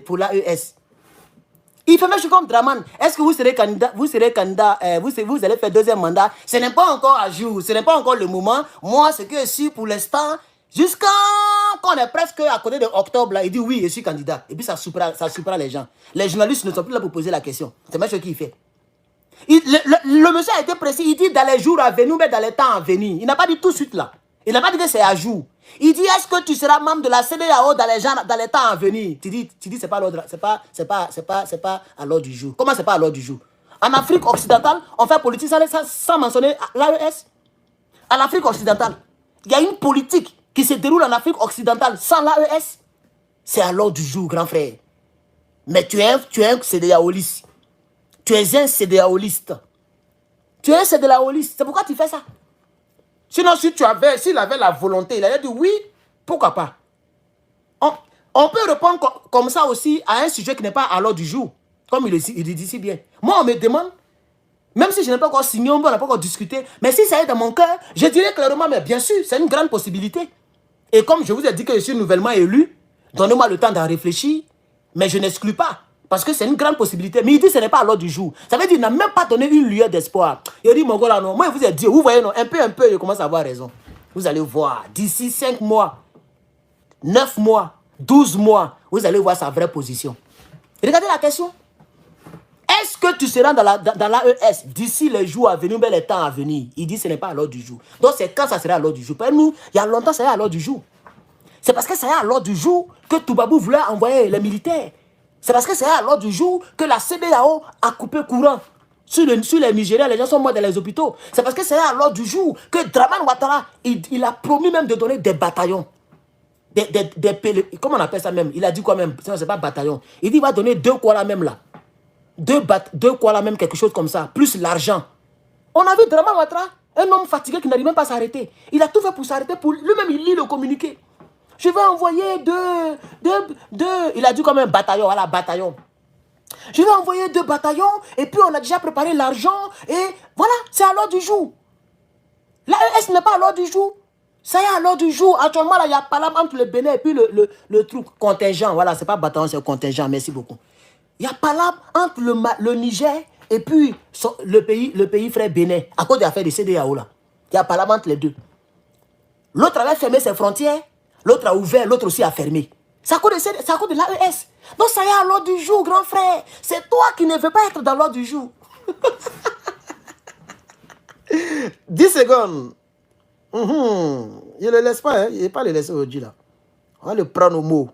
pour l'AES. Il fait même chose comme Draman. Est-ce que vous serez candidat, vous allez faire deuxième mandat? Ce n'est pas encore à jour, ce n'est pas encore le moment. Moi, ce que je suis pour l'instant, jusqu'à quand on est presque à côté de octobre, là, il dit oui, je suis candidat. Et puis ça surprend les gens. Les journalistes ne sont plus là pour poser la question. C'est même ce qu'il fait. Le monsieur a été précis, il dit dans les jours à venir, mais dans les temps à venir. Il n'a pas dit tout de suite là. Il n'a pas dit que c'est à jour. Il dit, est-ce que tu seras membre de la CEDEAO dans les temps à venir? Tu dis c'est pas l'ordre, c'est pas à l'ordre du jour. Comment c'est pas à l'ordre du jour? En Afrique occidentale, on fait politique sans mentionner l'AES. En Afrique occidentale, il y a une politique qui se déroule en Afrique occidentale sans l'AES. C'est à l'ordre du jour, grand frère. Mais tu es un CEDEAOliste. Tu es un CEDEAOliste. Tu es un CEDEAOliste. C'est pourquoi tu fais ça. Sinon, s'il avait la volonté, il allait dire oui, pourquoi pas. On peut répondre comme ça aussi à un sujet qui n'est pas à l'ordre du jour. Comme il dit si bien. Moi, on me demande, même si je n'ai pas encore signé, on n'a pas encore discuté, mais si ça est dans mon cœur, je dirais clairement, mais bien sûr, c'est une grande possibilité. Et comme je vous ai dit que je suis nouvellement élu, donnez-moi le temps d'en réfléchir, mais je n'exclus pas. Parce que c'est une grande possibilité. Mais il dit que ce n'est pas à l'ordre du jour. Ça veut dire qu'il n'a même pas donné une lueur d'espoir. Il dit, mon gars là, non. Moi, je vous ai dit, vous voyez, non, un peu, je commence à avoir raison. Vous allez voir, d'ici 5 mois, 9 mois, 12 mois, vous allez voir sa vraie position. Regardez la question. Est-ce que tu seras dans l'AES d'ici les jours à venir, mais les temps à venir? Il dit que ce n'est pas à l'ordre du jour. Donc, c'est quand ça sera à l'ordre du jour. Pour nous, il y a longtemps, ça est à l'ordre du jour. C'est parce que ça est à l'ordre du jour que Toubabou voulait envoyer les militaires. C'est parce que c'est à l'ordre du jour que la CEDEAO a coupé courant. Sur les Nigériens, les gens sont morts dans les hôpitaux. C'est parce que c'est à l'ordre du jour que Draman Ouattara, il a promis même de donner des bataillons. Comment on appelle ça même? Il a dit quoi même? C'est pas bataillon. Il dit qu'il va donner 2 Kuala même là. 2 Kuala même, quelque chose comme ça. Plus l'argent. On a vu Draman Ouattara, un homme fatigué qui n'arrive même pas à s'arrêter. Il a tout fait pour s'arrêter. Lui-même, il lit le communiqué. Je vais envoyer deux. Il a dit comme un bataillon, voilà, bataillon. Je vais envoyer 2 bataillons et puis on a déjà préparé l'argent et voilà, c'est à l'ordre du jour. L'AES n'est pas à l'ordre du jour. Ça y est à l'ordre du jour. Actuellement, là, il y a pas là entre le Bénin et puis le truc contingent. Voilà, c'est pas bataillon, c'est contingent. Merci beaucoup. Il y a pas là entre le Niger et puis le pays frère Bénin à cause de l'affaire de CEDEAO là. Il y a pas là entre les deux. L'autre avait fermé ses frontières. L'autre a ouvert, l'autre aussi a fermé. C'est à cause de l'AES. Donc ça y est à l'ordre du jour, grand frère. C'est toi qui ne veux pas être dans l'ordre du jour. 10 secondes. Je ne le laisse pas. Hein. Il ne va pas le laisser aujourd'hui là. On va le prendre au mot.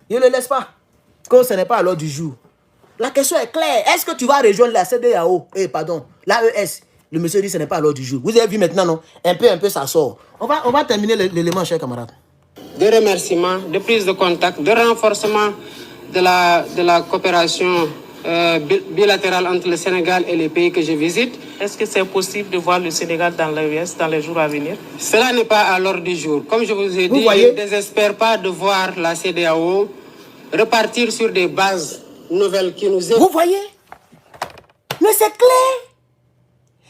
Il ne le laisse pas. Comme ce n'est pas à l'ordre du jour. La question est claire. Est-ce que tu vas rejoindre la CEDEAO? L'AES. Le monsieur dit que ce n'est pas à l'ordre du jour. Vous avez vu maintenant, non? Un peu, ça sort. On va terminer l'élément, chers camarades. De remerciements, de prise de contact, de renforcement de la coopération bilatérale entre le Sénégal et les pays que je visite. Est-ce que c'est possible de voir le Sénégal dans l'AES dans les jours à venir? Cela n'est pas à l'ordre du jour. Comme je vous ai dit, je ne désespère pas de voir la CEDEAO repartir sur des bases nouvelles qui nous aident. Vous voyez? Mais c'est clair.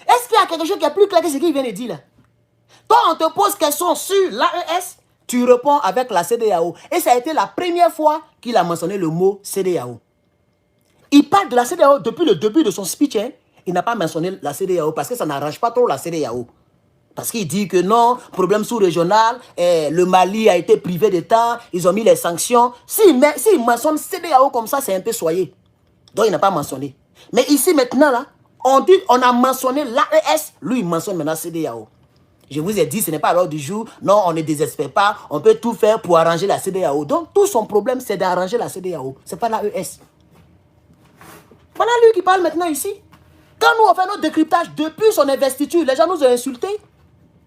Est-ce qu'il y a quelque chose qui est plus clair que ce qu'il vient de dire là? Toi, on te pose question sur l'AES. Tu réponds avec la CEDEAO. Et ça a été la première fois qu'il a mentionné le mot CEDEAO. Il parle de la CEDEAO depuis le début de son speech. Hein. Il n'a pas mentionné la CEDEAO parce que ça n'arrange pas trop la CEDEAO. Parce qu'il dit que non, problème sous-régional, le Mali a été privé de temps, ils ont mis les sanctions. S'il mentionne CEDEAO comme ça, c'est un peu soyé. Donc il n'a pas mentionné. Mais ici maintenant, là, on a mentionné l'AES, lui il mentionne maintenant CEDEAO. Je vous ai dit, ce n'est pas à l'ordre du jour. Non, on ne désespère pas. On peut tout faire pour arranger la CEDEAO. Donc, tout son problème, c'est d'arranger la CEDEAO. Ce n'est pas l'AES. Voilà lui qui parle maintenant ici. Quand nous, on fait notre décryptage depuis son investiture, les gens nous ont insultés.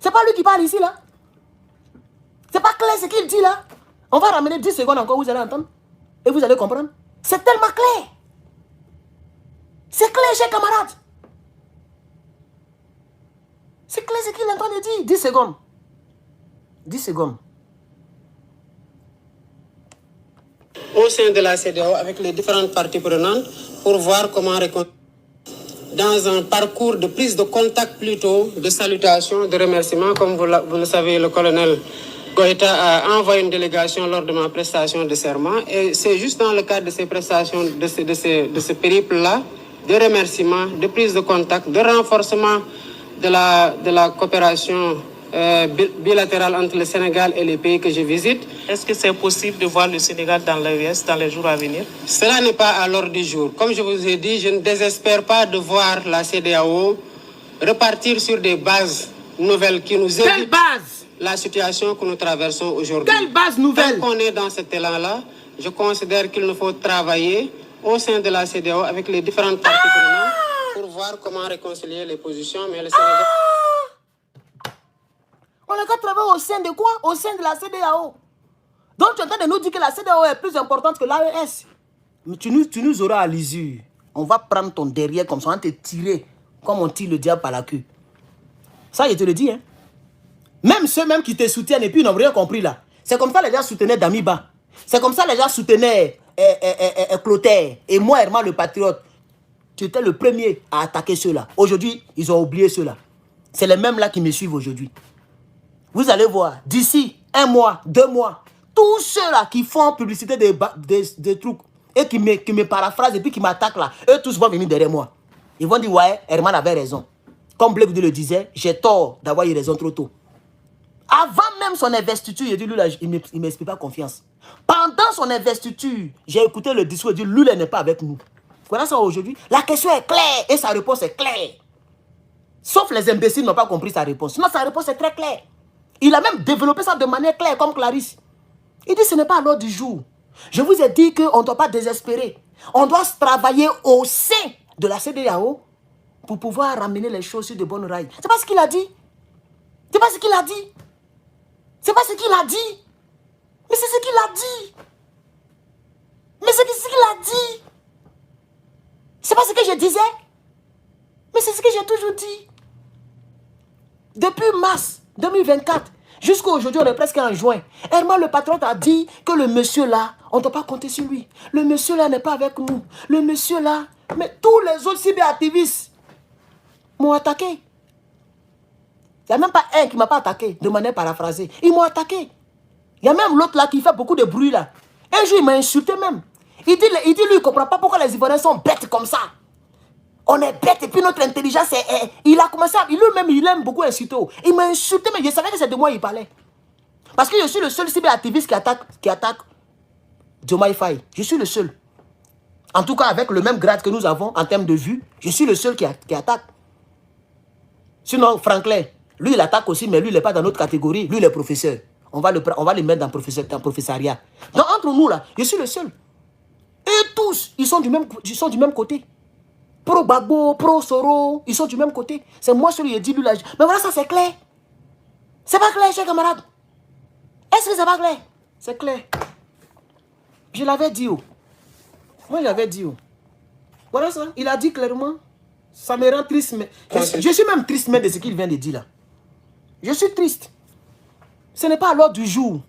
Ce n'est pas lui qui parle ici, là. Ce n'est pas clair ce qu'il dit, là. On va ramener 10 secondes encore, vous allez entendre. Et vous allez comprendre. C'est tellement clair. C'est clair, chers camarades. C'est clair ce qu'il est en train de dire. 10 secondes. 10 secondes. Au sein de la CEDEAO, avec les différentes parties prenantes, pour voir comment réconcilier dans un parcours de prise de contact plutôt, de salutation, de remerciement, comme vous le savez, le colonel Goïta a envoyé une délégation lors de ma prestation de serment et c'est juste dans le cadre de ces prestations, de ce périple-là, de remerciements, de prise de contact, de renforcement de la coopération bilatérale entre le Sénégal et les pays que je visite. Est-ce que c'est possible de voir le Sénégal dans l'EES dans les jours à venir? Cela n'est pas à l'ordre du jour. Comme je vous ai dit, je ne désespère pas de voir la CEDEAO repartir sur des bases nouvelles qui nous évitent. Quelle base? La situation que nous traversons aujourd'hui. Quelle base nouvelle? Tant qu'on est dans cet élan-là, je considère qu'il nous faut travailler au sein de la CEDEAO avec les différentes parties prenantes pour voir comment réconcilier les positions. Mais le Sénégal... On a qu'à travailler au sein de quoi? Au sein de la CEDEAO. Donc tu es en train de nous dire que la CEDEAO est plus importante que l'AES. Mais tu nous auras à l'usure. On va prendre ton derrière comme ça, on va te tirer comme on tire le diable par la queue. Ça, je te le dis, hein. Même ceux-mêmes qui te soutiennent et puis ils n'ont rien compris là. C'est comme ça les gens soutenaient Damiba. C'est comme ça les gens soutenaient Clotaire. Et moi, Herman le patriote, tu étais le premier à attaquer ceux-là. Aujourd'hui, ils ont oublié ceux-là. C'est les mêmes là qui me suivent aujourd'hui. Vous allez voir, d'ici 1 mois, 2 mois, tous ceux-là qui font publicité des trucs et qui me paraphrasent et puis qui m'attaquent là, eux tous vont venir derrière moi. Ils vont dire, ouais, Herman avait raison. Comme Blake le disait, j'ai tort d'avoir eu raison trop tôt. Avant même son investiture, il dit, lui là, il ne m'explique pas confiance. Pendant son investiture, j'ai écouté le discours, il dit, lui là n'est pas avec nous. Voilà ça aujourd'hui. La question est claire et sa réponse est claire. Sauf les imbéciles n'ont pas compris sa réponse. Sinon, sa réponse est très claire. Il a même développé ça de manière claire, comme Clarisse. Il dit, ce n'est pas à l'ordre du jour. Je vous ai dit qu'on ne doit pas désespérer. On doit travailler au sein de la CEDEAO pour pouvoir ramener les choses sur de bonnes rails. C'est pas ce qu'il a dit. C'est pas ce qu'il a dit. C'est pas ce qu'il a dit. Mais c'est ce qu'il a dit. Mais c'est ce qu'il a dit. C'est pas ce que je disais. Mais c'est ce que j'ai toujours dit. Depuis mars 2024, jusqu'à aujourd'hui, on est presque en juin. Herman le patron a dit que le monsieur là, on ne doit pas compter sur lui. Le monsieur là n'est pas avec nous. Le monsieur là, mais tous les autres cyberactivistes m'ont attaqué. Il n'y a même pas un qui ne m'a pas attaqué de manière paraphrasée. Ils m'ont attaqué. Il y a même l'autre là qui fait beaucoup de bruit là. Un jour, il m'a insulté même. Il dit lui, il ne comprend pas pourquoi les Ivoiriens sont bêtes comme ça. On est bêtes et puis notre intelligence est... Il a commencé à... Lui-même, il aime beaucoup insulter. Il m'a insulté, mais je savais que c'est de moi il parlait. Parce que je suis le seul cyberactiviste qui attaque Diomaye Faye. Je suis le seul. En tout cas, avec le même grade que nous avons en termes de vue, je suis le seul qui attaque. Sinon, Franklin, lui, il attaque aussi, mais lui, il n'est pas dans notre catégorie. Lui, il est professeur. On va le mettre dans le professariat. Donc, entre nous, là, je suis le seul. Et tous, ils sont du même côté. Pro Gbagbo, pro Soro, ils sont du même côté. C'est moi celui qui ai dit lui là. Mais voilà, ça c'est clair. C'est pas clair, chers camarades. Est-ce que c'est pas clair? C'est clair. Je l'avais dit. Oh. Moi, j'avais dit. Oh. Voilà ça. Il a dit clairement. Ça me rend triste. Mais... Je suis même triste même de ce qu'il vient de dire là. Je suis triste. Ce n'est pas à l'ordre du jour.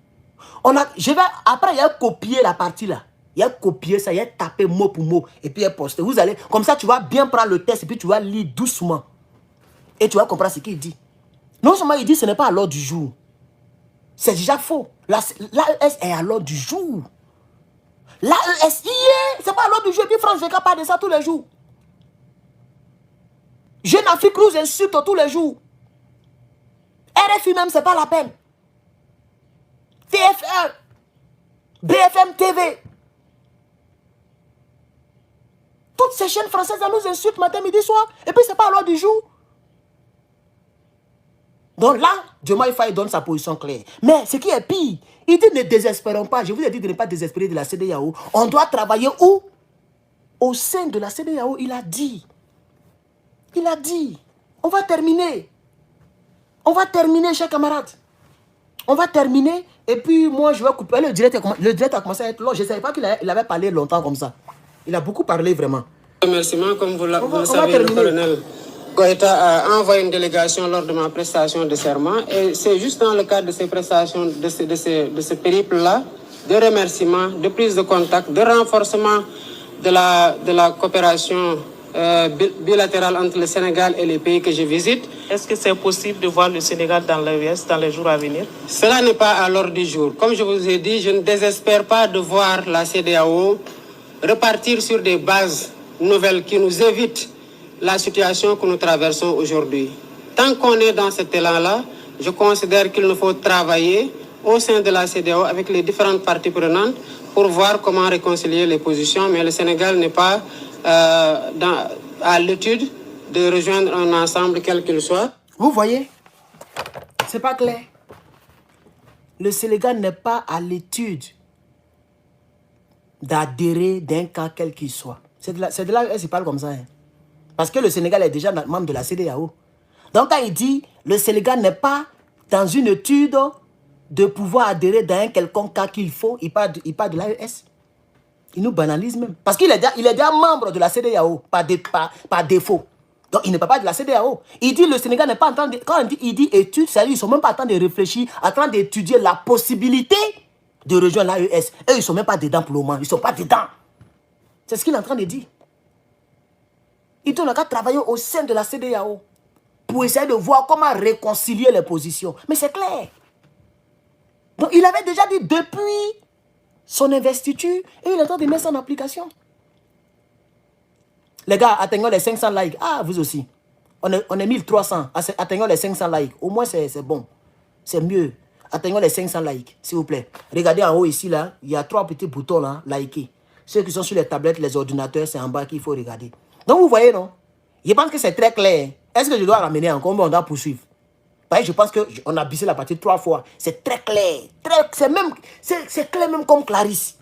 Après, il a copié la partie là. Il a copié ça, il a tapé mot pour mot. Et puis il a posté. Vous allez, comme ça, tu vas bien prendre le texte et puis tu vas lire doucement. Et tu vas comprendre ce qu'il dit. Non seulement il dit ce n'est pas à l'ordre du jour. C'est déjà faux. L'AES est à l'ordre du jour. L'AES, c'est pas à l'ordre du jour. Et puis France 24 parle de ça tous les jours. Jeune Afrique nous insulte tous les jours. RFI même, c'est pas la peine. TF1, BFM TV. Toutes ces chaînes françaises nous insultent matin, midi, soir. Et puis, c'est pas à l'ordre du jour. Donc là, Diomaye Faye donne sa position claire. Mais ce qui est pire, il dit ne désespérons pas. Je vous ai dit de ne pas désespérer de la CEDEAO. On doit travailler où? Au sein de la CEDEAO, il a dit. Il a dit. On va terminer. On va terminer, chers camarades. On va terminer. Et puis, moi, je vais couper. Le direct a commencé à être long. Je ne savais pas qu'il avait parlé longtemps comme ça. Il a beaucoup parlé, vraiment. Remerciement, comme vous le savez, le colonel Goïta a envoyé une délégation lors de ma prestation de serment. Et c'est juste dans le cadre de ces prestations, de ce périple-là, de remerciements, de prise de contact, de renforcement de la coopération bilatérale entre le Sénégal et les pays que je visite. Est-ce que c'est possible de voir le Sénégal dans l'AES dans les jours à venir? Cela n'est pas à l'ordre du jour. Comme je vous ai dit, je ne désespère pas de voir la CEDEAO repartir sur des bases nouvelles qui nous évitent la situation que nous traversons aujourd'hui. Tant qu'on est dans cet élan-là, je considère qu'il nous faut travailler au sein de la CEDEAO avec les différentes parties prenantes pour voir comment réconcilier les positions. Mais le Sénégal n'est pas à l'étude de rejoindre un ensemble quel qu'il soit. Vous voyez, c'est pas clair. Le Sénégal n'est pas à l'étude d'adhérer d'un cas quel qu'il soit. C'est de là qu'il parle comme ça. Hein. Parce que le Sénégal est déjà membre de la CEDEAO. Donc quand il dit le Sénégal n'est pas dans une étude de pouvoir adhérer dans un quelconque cas qu'il faut, il parle de l'AES. Il nous banalise même. Parce qu'il est déjà membre de la CEDEAO par défaut. Donc il ne parle pas de la CEDEAO. Il dit le Sénégal n'est pas en train de... Quand il dit étude, c'est-à-dire ils ne sont même pas en train de réfléchir, en train d'étudier la possibilité de rejoindre l'AES. Eux, ils ne sont même pas dedans pour le moment. Ils ne sont pas dedans. C'est ce qu'il est en train de dire. Il doit travailler au sein de la CEDEAO pour essayer de voir comment réconcilier les positions. Mais c'est clair. Donc il avait déjà dit depuis son investiture et il est en train de mettre ça en application. Les gars, atteignons les 500 likes. Ah, vous aussi. On est 1300. Atteignons les 500 likes. Au moins, c'est bon. C'est mieux. Atteignons les 500 likes, s'il vous plaît. Regardez en haut ici, là. Il y a 3 petits boutons, là. Liker. Ceux qui sont sur les tablettes, les ordinateurs, c'est en bas qu'il faut regarder. Donc, vous voyez, non? Je pense que c'est très clair. Est-ce que je dois ramener encore? On doit poursuivre. Je pense qu'on a bissé la partie 3 fois. C'est très clair. C'est clair même comme Clarisse.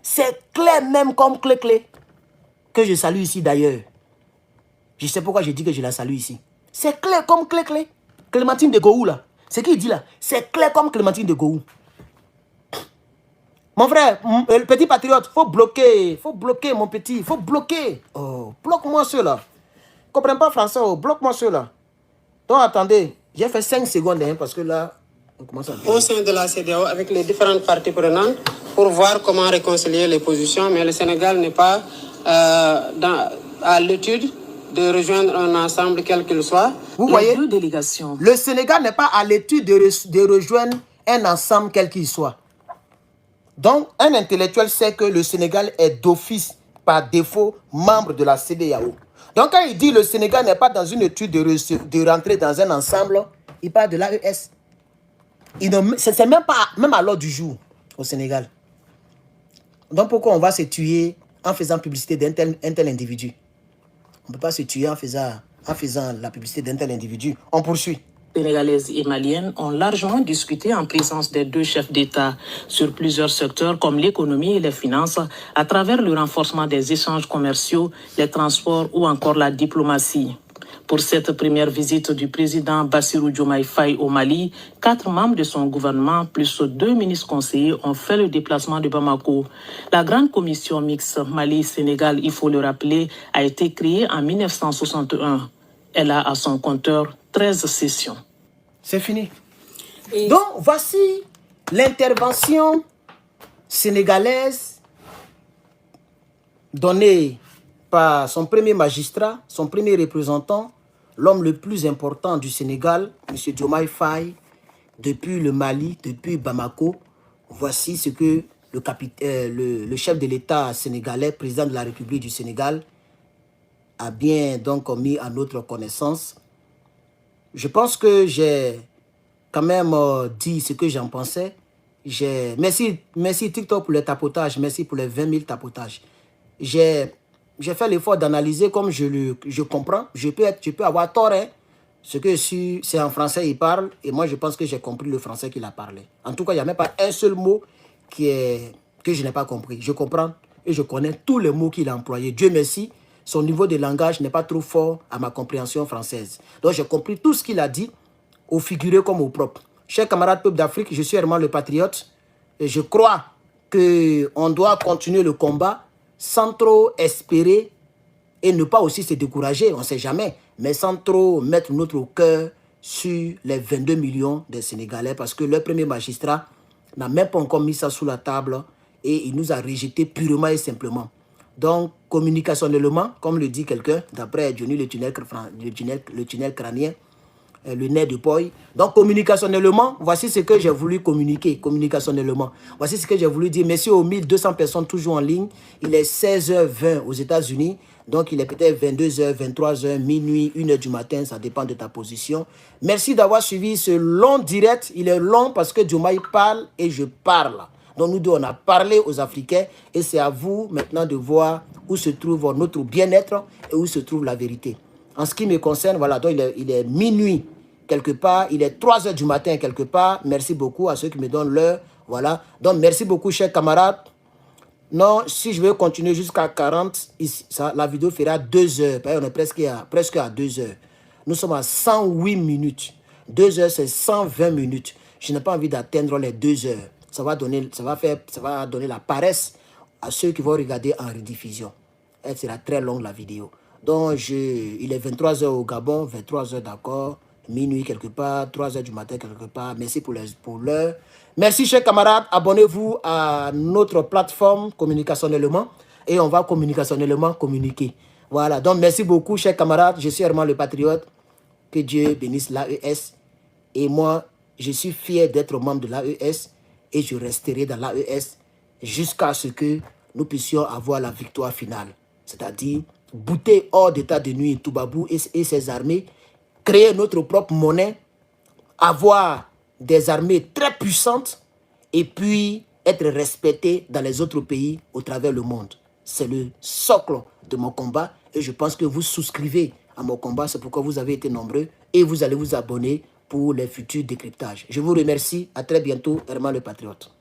C'est clair même comme Clé. Que je salue ici d'ailleurs. Je sais pourquoi je dis que je la salue ici. C'est clair comme Clé. Clémentine de Gouou là. C'est qui il dit là? C'est clair comme Clémentine de Gouou. Mon frère, le petit patriote, faut bloquer mon petit. Faut bloquer. Oh, bloque-moi ceux-là. Je ne comprends pas français. Oh, bloque-moi ceux-là. Donc attendez, j'ai fait 5 secondes hein, parce que là, on commence à... Au sein de la CEDEAO avec les différentes parties prenantes pour voir comment réconcilier les positions. Mais le Sénégal n'est pas à l'étude de rejoindre un ensemble quel qu'il soit. Vous voyez, deux délégations. Le Sénégal n'est pas à l'étude de rejoindre un ensemble quel qu'il soit. Donc, un intellectuel sait que le Sénégal est d'office, par défaut, membre de la CEDEAO. Donc, quand il dit le Sénégal n'est pas dans une étude de rentrer dans un ensemble, il parle de l'AES. C'est même à l'ordre du jour au Sénégal. Donc, pourquoi on va se tuer en faisant publicité d'un tel individu? On ne peut pas se tuer en faisant la publicité d'un tel individu. On poursuit. Sénégalaises et maliennes ont largement discuté en présence des deux chefs d'État sur plusieurs secteurs comme l'économie et les finances à travers le renforcement des échanges commerciaux, les transports ou encore la diplomatie. Pour cette première visite du président Bassirou Diomaye Faye au Mali, 4 membres de son gouvernement plus 2 ministres conseillers ont fait le déplacement de Bamako. La grande commission mixte Mali-Sénégal, il faut le rappeler, a été créée en 1961. Elle a à son compteur 13 sessions. C'est fini. Et donc, voici l'intervention sénégalaise donnée par son premier magistrat, son premier représentant, l'homme le plus important du Sénégal, M. Diomaye Faye, depuis le Mali, depuis Bamako. Voici ce que le chef de l'État sénégalais, président de la République du Sénégal, a bien donc mis à notre connaissance. Je pense que j'ai quand même dit ce que j'en pensais. Merci TikTok pour le tapotage, merci pour les 20 000 tapotages. J'ai fait l'effort d'analyser comme je comprends. Je peux avoir tort, hein. Ce que c'est en français, il parle, et moi je pense que j'ai compris le français qu'il a parlé. En tout cas, il n'y a même pas un seul mot que je n'ai pas compris. Je comprends et je connais tous les mots qu'il a employés. Dieu merci. Son niveau de langage n'est pas trop fort à ma compréhension française. Donc j'ai compris tout ce qu'il a dit, au figuré comme au propre. Chers camarades peuple d'Afrique, je suis vraiment le patriote. Et je crois qu'on doit continuer le combat sans trop espérer et ne pas aussi se décourager, on ne sait jamais, mais sans trop mettre notre cœur sur les 22 millions de Sénégalais parce que le premier magistrat n'a même pas encore mis ça sous la table et il nous a rejeté purement et simplement. Donc, communicationnellement, comme le dit quelqu'un, d'après Johnny, le tunnel crânien, le nez de poil. Donc, communicationnellement, voici ce que j'ai voulu communiquer, communicationnellement. Voici ce que j'ai voulu dire. Merci aux 1200 personnes toujours en ligne. Il est 16h20 aux États-Unis. Donc, il est peut-être 22h, 23h, minuit, 1h du matin. Ça dépend de ta position. Merci d'avoir suivi ce long direct. Il est long parce que Diomaye parle et je parle. Donc, nous deux, on a parlé aux Africains. Et c'est à vous maintenant de voir où se trouve notre bien-être et où se trouve la vérité. En ce qui me concerne, voilà, donc il est minuit quelque part, il est 3h du matin quelque part. Merci beaucoup à ceux qui me donnent l'heure. Voilà. Donc, merci beaucoup, chers camarades. Non, si je veux continuer jusqu'à 40, ici, la vidéo fera 2 heures. On est presque à 2 heures. Nous sommes à 108 minutes. 2 heures, c'est 120 minutes. Je n'ai pas envie d'atteindre les 2 heures. Ça va donner la paresse à ceux qui vont regarder en rediffusion. Elle sera très longue, la vidéo. Donc, il est 23h au Gabon, 23h d'accord, minuit quelque part, 3h du matin quelque part. Merci pour l'heure. Merci, chers camarades. Abonnez-vous à notre plateforme communicationnellement et on va communicationnellement communiquer. Voilà. Donc, merci beaucoup, chers camarades. Je suis Herman le Patriote. Que Dieu bénisse l'AES. Et moi, je suis fier d'être membre de l'AES et je resterai dans l'AES jusqu'à ce que nous puissions avoir la victoire finale. C'est-à-dire bouter hors d'état de nuit Toubabou et ses armées, créer notre propre monnaie, avoir des armées très puissantes et puis être respecté dans les autres pays au travers le monde. C'est le socle de mon combat et je pense que vous souscrivez à mon combat. C'est pourquoi vous avez été nombreux et vous allez vous abonner pour les futurs décryptages. Je vous remercie. À très bientôt. Herman le Patriote.